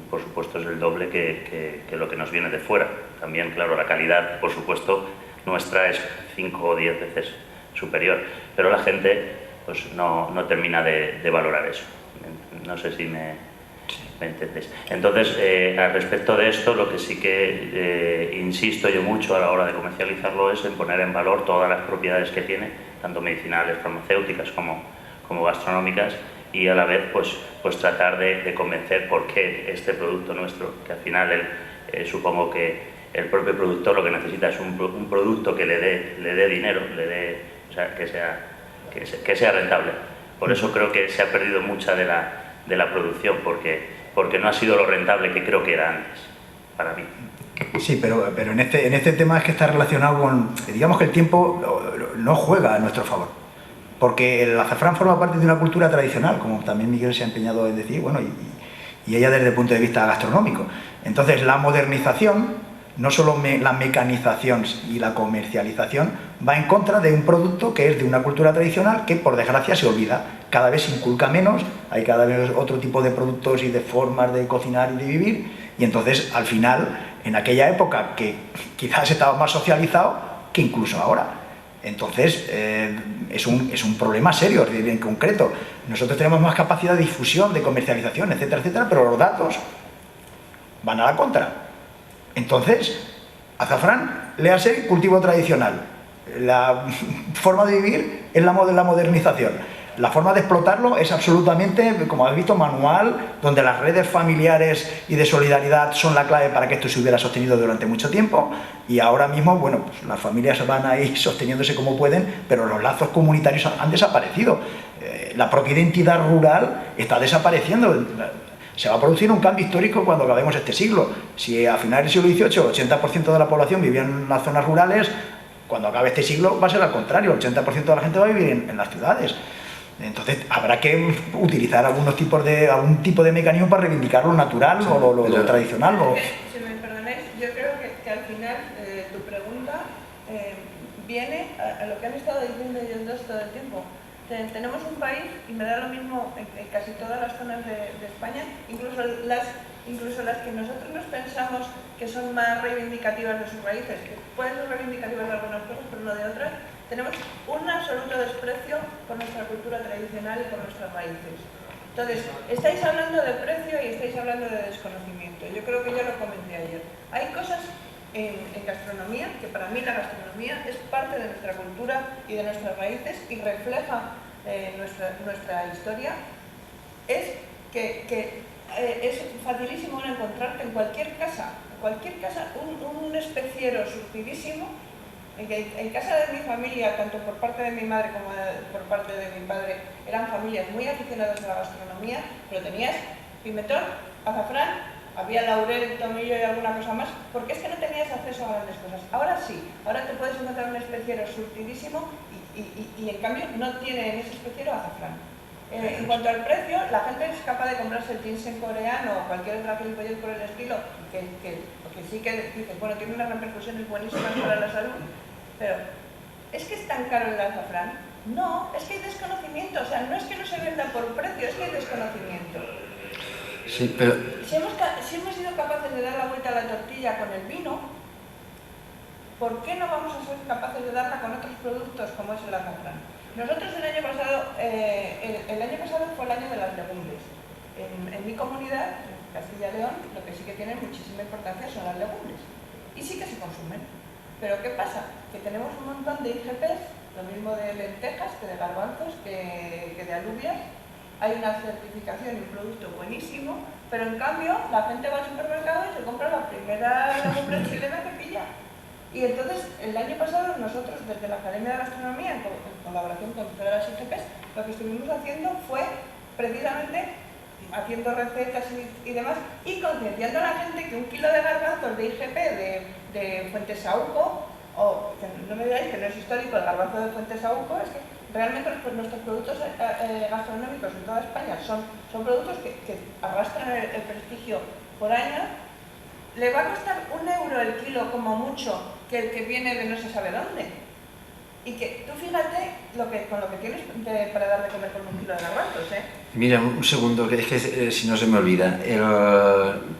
por supuesto, es el doble que lo que nos viene de fuera. También, claro, la calidad, por supuesto, nuestra es 5 o 10 veces superior, pero la gente pues, no termina de valorar eso. No sé si me entendéis. Entonces, al respecto de esto, lo que sí que insisto yo mucho a la hora de comercializarlo es en poner en valor todas las propiedades que tiene, tanto medicinales, farmacéuticas como gastronómicas, y a la vez pues tratar de convencer por qué este producto nuestro, que al final supongo que el propio productor lo que necesita es un producto que le dé dinero, o sea, que sea rentable. Por eso creo que se ha perdido mucha de la producción, porque no ha sido lo rentable que creo que era antes, para mí. Sí, pero en este tema es que está relacionado con, digamos que el tiempo no juega a nuestro favor, porque el azafrán forma parte de una cultura tradicional, como también Miguel se ha empeñado en decir, bueno, y ella desde el punto de vista gastronómico. Entonces la modernización, no solo la mecanización y la comercialización, va en contra de un producto que es de una cultura tradicional que por desgracia se olvida, cada vez se inculca menos, hay cada vez otro tipo de productos y de formas de cocinar y de vivir, y entonces al final, en aquella época que quizás estaba más socializado que incluso ahora. Entonces es un problema serio, en concreto. Nosotros tenemos más capacidad de difusión, de comercialización, etcétera, etcétera, pero los datos van a la contra. Entonces, azafrán, léase cultivo tradicional. La forma de vivir es la modernización. La forma de explotarlo es absolutamente, como habéis visto, manual, donde las redes familiares y de solidaridad son la clave para que esto se hubiera sostenido durante mucho tiempo, y ahora mismo, bueno, pues las familias van a ir sosteniéndose como pueden, pero los lazos comunitarios han desaparecido. La propia identidad rural está desapareciendo. Se va a producir un cambio histórico cuando acabemos este siglo. Si a finales del siglo XVIII 80% de la población vivía en las zonas rurales, cuando acabe este siglo va a ser al contrario, el 80% de la gente va a vivir en las ciudades. Entonces habrá que utilizar algún tipo de mecanismo para reivindicar lo natural o lo tradicional. Si me perdonáis, yo creo que al final tu pregunta viene a lo que han estado diciendo ellos dos todo el tiempo. Tenemos un país, y me da lo mismo en casi todas las zonas de España, incluso las que nosotros nos pensamos que son más reivindicativas de sus raíces, que pueden ser reivindicativas de algunas cosas pero no de otras, tenemos un absoluto desprecio por nuestra cultura tradicional y por nuestras raíces. Entonces, estáis hablando de precio y estáis hablando de desconocimiento. Yo creo que ya lo comenté ayer. Hay cosas en gastronomía, que para mí la gastronomía es parte de nuestra cultura y de nuestras raíces y refleja nuestra historia. es que es facilísimo encontrarte en cualquier casa un especiero surtidísimo. En casa de mi familia, tanto por parte de mi madre como por parte de mi padre, eran familias muy aficionadas a la gastronomía, pero tenías pimentón, azafrán, había laurel, tomillo y alguna cosa más, porque es que no tenías acceso a grandes cosas. Ahora sí, ahora te puedes encontrar un especiero surtidísimo y en cambio no tiene en ese especiero azafrán. En cuanto al precio, la gente es capaz de comprarse el ginseng coreano o cualquier otra gilipollez por el estilo, que sí que dices, bueno, tiene unas repercusiones buenísimas para la salud, pero ¿es que es tan caro el azafrán? No, es que hay desconocimiento, o sea, no es que no se venda por precio, es que hay desconocimiento. Sí, pero... Si hemos sido capaces de dar la vuelta a la tortilla con el vino, ¿por qué no vamos a ser capaces de darla con otros productos como es el azafrán? Nosotros el año pasado fue el año de las legumbres. En mi comunidad, en Castilla y León, lo que sí que tiene muchísima importancia son las legumbres. Y sí que se consumen. Pero ¿qué pasa? Que tenemos un montón de IGPs, lo mismo de lentejas que de garbanzos, que de alubias. Hay una certificación y un producto buenísimo, pero en cambio la gente va al supermercado y se compra la primera legumbre chilena que pilla. Y entonces, el año pasado, nosotros, desde la Academia de Gastronomía, en colaboración con todas las IGPs, lo que estuvimos haciendo fue, precisamente, haciendo recetas y demás, y concienciando a la gente que un kilo de garbanzos de IGP de Fuentesauco, o no me digáis que no es histórico el garbanzo de Fuentesauco, es que realmente nuestros productos gastronómicos en toda España son productos que arrastran el prestigio por años. Le va a costar €1 el kilo como mucho que el que viene de no se sabe dónde. Y que tú fíjate con lo que tienes para dar de comer con un kilo de garbanzos, ¿eh? Mira, un segundo, que es que si no se me olvida,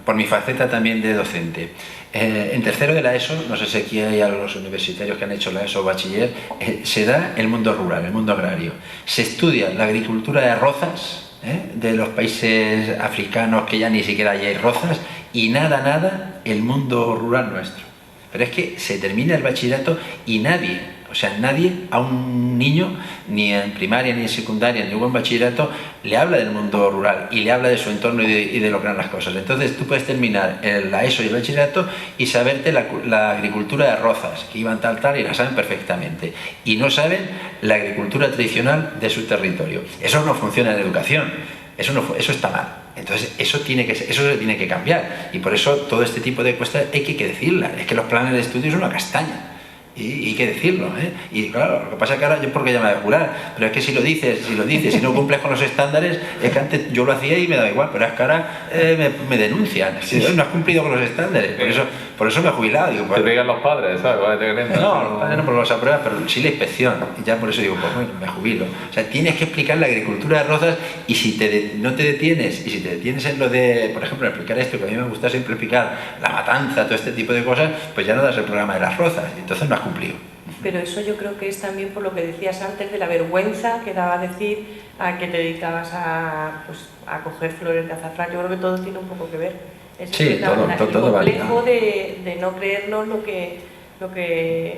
por mi faceta también de docente. En tercero de la ESO, no sé si aquí hay a los universitarios que han hecho la ESO bachiller, se da el mundo rural, el mundo agrario. Se estudia la agricultura de rozas, de los países africanos que ya ni siquiera hay rozas, y nada el mundo rural nuestro. Pero es que se termina el bachillerato y nadie a un niño, ni en primaria, ni en secundaria, ni luego en bachillerato, le habla del mundo rural y le habla de su entorno y de lo que eran las cosas. Entonces tú puedes terminar la ESO y el bachillerato y saberte la agricultura de rozas, que iban tal, y la saben perfectamente. Y no saben la agricultura tradicional de su territorio. Eso no funciona en la educación, eso está mal. Entonces eso se tiene que cambiar, y por eso todo este tipo de cuestiones hay que decirlas. Es que los planes de estudio son una castaña. Y hay que decirlo, y claro, lo que pasa es que ahora yo porque ya me voy a jurar, pero es que si lo dices, si no cumples con los estándares, es que antes yo lo hacía y me daba igual, pero es que ahora me denuncian, si no has cumplido con los estándares, por eso me he jubilado. Digo, te pegan los padres, ¿sabes? No, los padres no por los apruebas, pero sí la inspección, y ya por eso digo, pues bueno, me jubilo. O sea, tienes que explicar la agricultura de rozas, y si no te detienes, y si te detienes en lo de, por ejemplo, explicar esto, que a mí me gusta siempre explicar la matanza, todo este tipo de cosas, pues ya no das el programa de las rozas, y entonces no has cumplido. Pero eso yo creo que es también por lo que decías antes de la vergüenza que daba decir a que te dedicabas a coger flores de azafrán. Yo creo que todo tiene un poco que ver. Sí, todo complejo de no creernos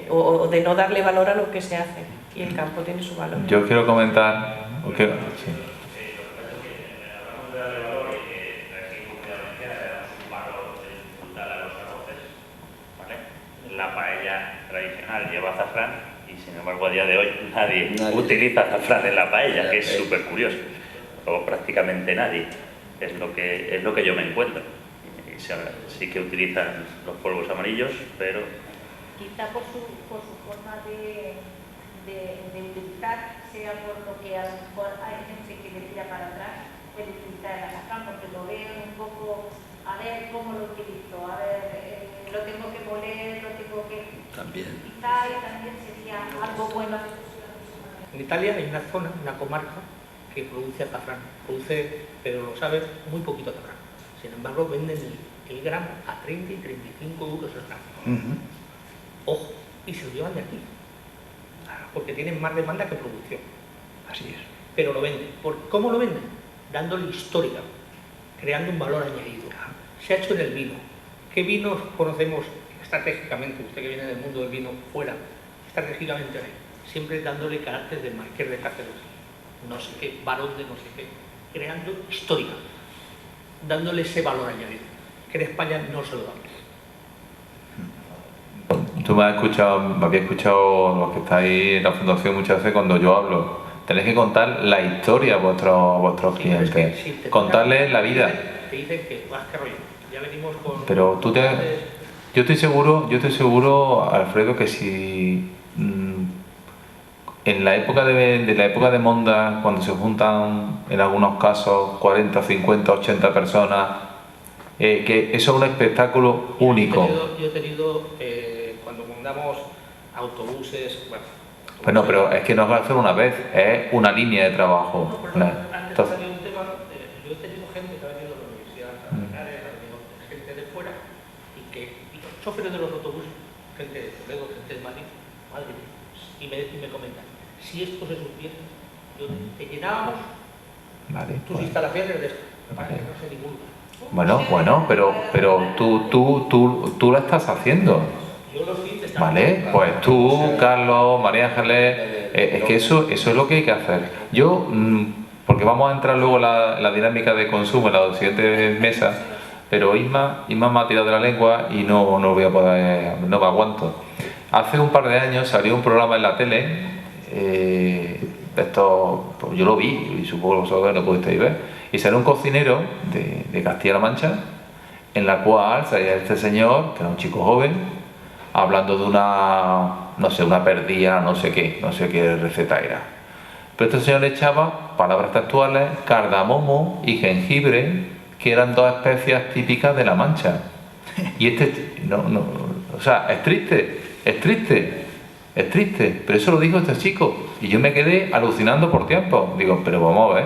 o de no darle valor a lo que se hace. Y el campo tiene su valor. Yo quiero comentar... La paella tradicional lleva azafrán y sin embargo a día de hoy nadie utiliza azafrán en la paella, que es súper curioso, o prácticamente nadie, es lo que yo me encuentro. Y sí que utilizan los polvos amarillos, pero... Quizá por su forma de utilizar, sea por lo que a lo mejor hay gente que le tira para atrás el utilizar el azafrán, porque lo ven un poco, a ver cómo lo utilizo, a ver... lo tengo que moler, lo tengo que... También. Quizá también sería algo bueno. En Italia hay una zona, una comarca, que produce azafrán. Produce, pero lo sabes, muy poquito azafrán. Sin embargo, venden el gramo a 30 y 35 euros el gramo. Ojo, y se lo llevan de aquí. Porque tienen más demanda que producción. Así es. Pero lo venden. ¿Cómo lo venden? Dándole historia, creando un valor añadido. Se ha hecho en el vino. ¿Qué vinos conocemos estratégicamente? Usted que viene del mundo del vino fuera, estratégicamente hay. Siempre dándole carácter de marqués de Cáceres, no sé qué, varón de no sé qué. creando historia, dándole ese valor añadido, que en España no se lo damos. Tú me habías escuchado los que estáis en la fundación muchas veces cuando yo hablo. Tenéis que contar la historia a vuestros clientes, contarles la vida. Te dicen que vas que rollo, ya venimos con... Pero yo estoy seguro, Alfredo, que si en la época de Monda, cuando se juntan en algunos casos 40, 50, 80 personas, que eso es un espectáculo único. Yo he tenido cuando mandamos autobuses, Bueno, pero es que no va a hacer una vez, es una línea de trabajo. Antes ha salido un tema, yo he tenido gente que ha venido de la universidad a trabajar, gente de fuera, y los choferes de los autobuses, gente de Toledo, gente de Madrid, madre mía, y me comentan, si esto se supiera, te llenábamos tus instalaciones de esto, para que no se ningún lugar. Bueno, pero tú lo estás haciendo. Yo lo estoy intentando. Vale, pues tú, Carlos, María Ángeles, es que eso es lo que hay que hacer. Yo, porque vamos a entrar luego en la dinámica de consumo en la siguiente mesa, pero Isma me ha tirado de la lengua y no voy a poder, no me aguanto. Hace un par de años salió un programa en la tele, esto pues yo lo vi y supongo que vosotros lo pudisteis ver, y salió un cocinero de Castilla-La Mancha, en la cual salía este señor, que era un chico joven, hablando de una perdida, no sé qué receta era. Pero este señor le echaba, palabras textuales, cardamomo y jengibre, que eran dos especias típicas de La Mancha. Y o sea, es triste, pero eso lo dijo este chico. Y yo me quedé alucinando por tiempo. Digo, pero vamos a ver.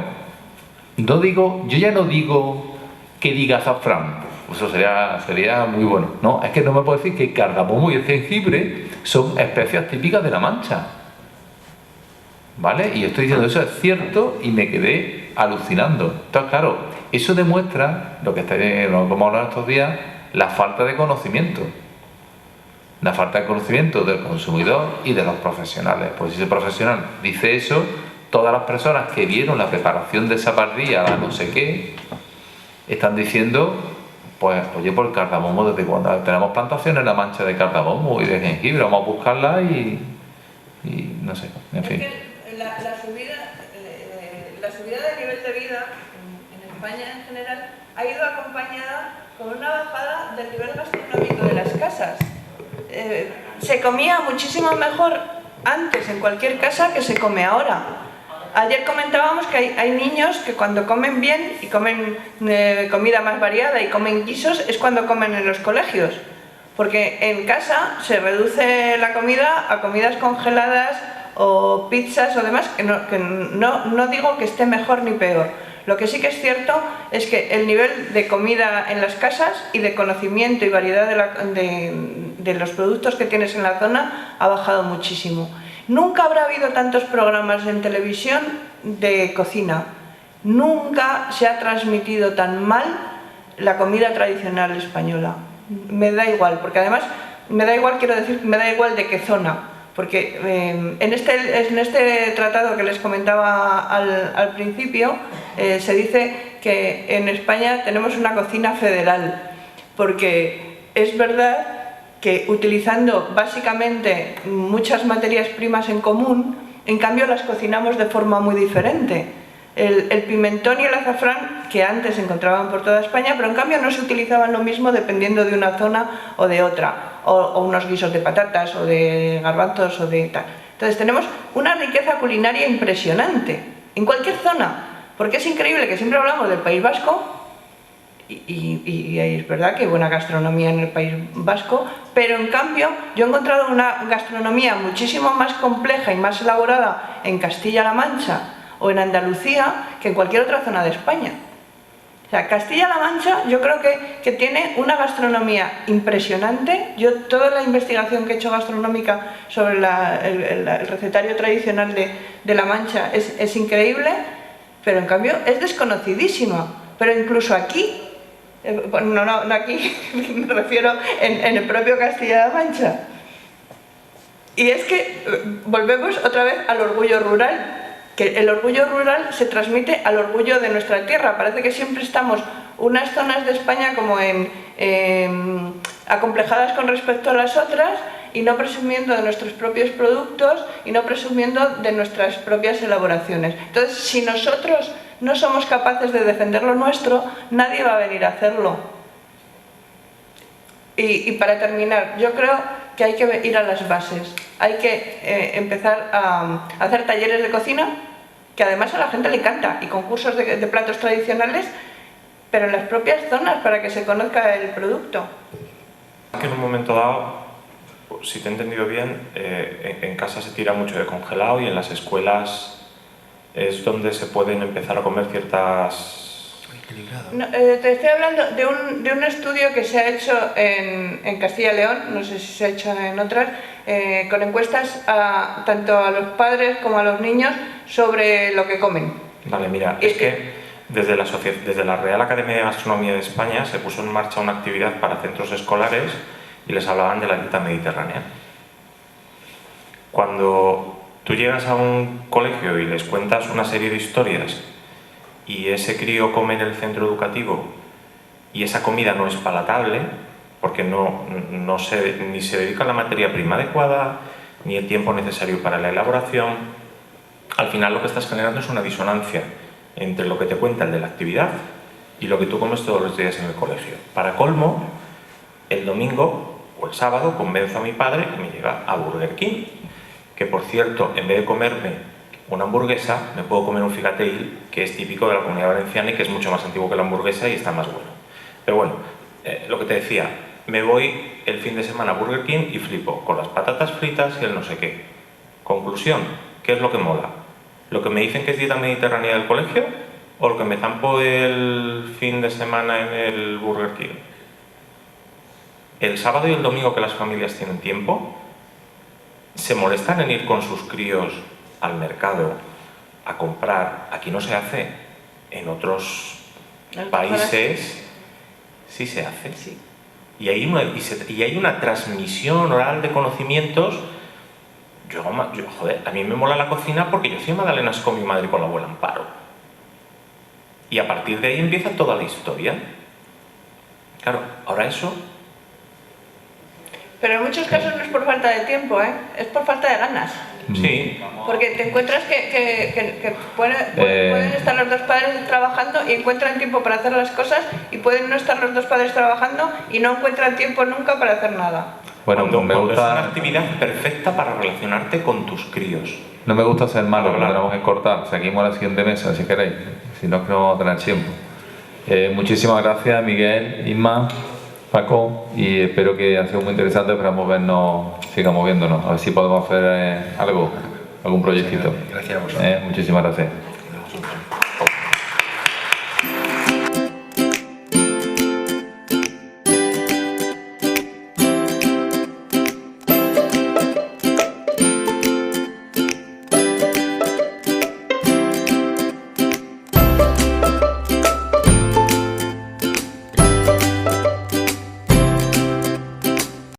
Yo ya no digo que diga azafrán. Eso sería muy bueno. No, es que no me puedo decir que el cardamomo y el jengibre son especias típicas de La Mancha. ¿Vale? Y yo estoy diciendo eso es cierto y me quedé alucinando. Entonces, claro, eso demuestra lo que hemos hablado estos días, la falta de conocimiento. La falta de conocimiento del consumidor y de los profesionales. Pues si ese profesional dice eso, todas las personas que vieron la preparación de esa parrilla, la no sé qué, están diciendo, pues, oye, por el cardamomo, desde cuando tenemos plantaciones en La Mancha de cardamomo y de jengibre, vamos a buscarla y no sé, en fin. Es que la subida de nivel de vida en España en general ha ido acompañada con una bajada del nivel gastronómico de las casas. Se comía muchísimo mejor antes en cualquier casa que se come ahora. Ayer comentábamos que hay niños que cuando comen bien y comen comida más variada y comen guisos es cuando comen en los colegios, porque en casa se reduce la comida a comidas congeladas o pizzas o demás, que no digo que esté mejor ni peor. Lo que sí que es cierto es que el nivel de comida en las casas y de conocimiento y variedad de los productos que tienes en la zona ha bajado muchísimo. Nunca habrá habido tantos programas en televisión de cocina. Nunca se ha transmitido tan mal la comida tradicional española. Me da igual, porque además me da igual de qué zona. Porque en este tratado que les comentaba al principio se dice que en España tenemos una cocina federal, porque es verdad que utilizando básicamente muchas materias primas en común, en cambio las cocinamos de forma muy diferente. El pimentón y el azafrán, que antes se encontraban por toda España, pero en cambio no se utilizaban lo mismo dependiendo de una zona o de otra, o unos guisos de patatas o de garbanzos o de tal. Entonces tenemos una riqueza culinaria impresionante en cualquier zona, porque es increíble que siempre hablamos del País Vasco, y es verdad que hay buena gastronomía en el País Vasco, pero en cambio yo he encontrado una gastronomía muchísimo más compleja y más elaborada en Castilla-La Mancha o en Andalucía que en cualquier otra zona de España. O sea, Castilla-La Mancha yo creo que tiene una gastronomía impresionante. Yo toda la investigación que he hecho gastronómica sobre el recetario tradicional de La Mancha es increíble, pero en cambio es desconocidísima. Pero incluso aquí, no aquí, me refiero en el propio Castilla-La Mancha. Y es que volvemos otra vez al orgullo rural. que el orgullo rural se transmite al orgullo de nuestra tierra. Parece que siempre estamos unas zonas de España como acomplejadas con respecto a las otras y no presumiendo de nuestros propios productos y no presumiendo de nuestras propias elaboraciones. Entonces, si nosotros no somos capaces de defender lo nuestro, nadie va a venir a hacerlo. Y para terminar, yo creo que hay que ir a las bases. Hay que empezar a hacer talleres de cocina, que además a la gente le encanta, y concursos de platos tradicionales, pero en las propias zonas, para que se conozca el producto. Que en un momento dado, si te he entendido bien, en casa se tira mucho de congelado y en las escuelas es donde se pueden empezar a comer ciertas... No, te estoy hablando de un estudio que se ha hecho en Castilla y León, no sé si se ha hecho en otras, con encuestas tanto a los padres como a los niños sobre lo que comen. Vale, mira, es que desde la Real Academia de Gastronomía de España se puso en marcha una actividad para centros escolares y les hablaban de la dieta mediterránea. Cuando tú llegas a un colegio y les cuentas una serie de historias y ese crío come en el centro educativo y esa comida no es palatable, porque ni se dedica a la materia prima adecuada, ni el tiempo necesario para la elaboración, al final lo que estás generando es una disonancia entre lo que te cuenta el de la actividad y lo que tú comes todos los días en el colegio. Para colmo, el domingo o el sábado convenzo a mi padre que me lleva a Burger King, que por cierto, en vez de comerme una hamburguesa, me puedo comer un figateil, que es típico de la Comunidad Valenciana y que es mucho más antiguo que la hamburguesa y está más bueno. Pero bueno, lo que te decía, me voy el fin de semana a Burger King y flipo con las patatas fritas y el no sé qué. Conclusión, ¿qué es lo que mola? ¿Lo que me dicen que es dieta mediterránea del colegio o lo que me zampo el fin de semana en el Burger King? El sábado y el domingo que las familias tienen tiempo, se molestan en ir con sus críos al mercado a comprar. Aquí no se hace, en otros países sí se hace. Sí. Y hay una transmisión oral de conocimientos. Joder, a mí me mola la cocina porque yo hacía magdalenas con mi madre y con la abuela Amparo. Y a partir de ahí empieza toda la historia. Claro, ahora eso... Pero en muchos casos no es por falta de tiempo, es por falta de ganas. Sí. Porque te encuentras que pueden estar los dos padres trabajando y encuentran tiempo para hacer las cosas, y pueden no estar los dos padres trabajando y no encuentran tiempo nunca para hacer nada. Bueno, me Es gusta... una actividad perfecta para relacionarte con tus críos. No me gusta ser malo, lo tenemos que cortar. Seguimos a la siguiente mesa, si queréis. Si no, es que no vamos a tener tiempo. Muchísimas gracias, Miguel, Isma, Paco, y espero que haya sido muy interesante. Esperamos vernos, sigamos viéndonos, a ver si podemos hacer algún proyectito. Gracias a vosotros. Muchísimas gracias.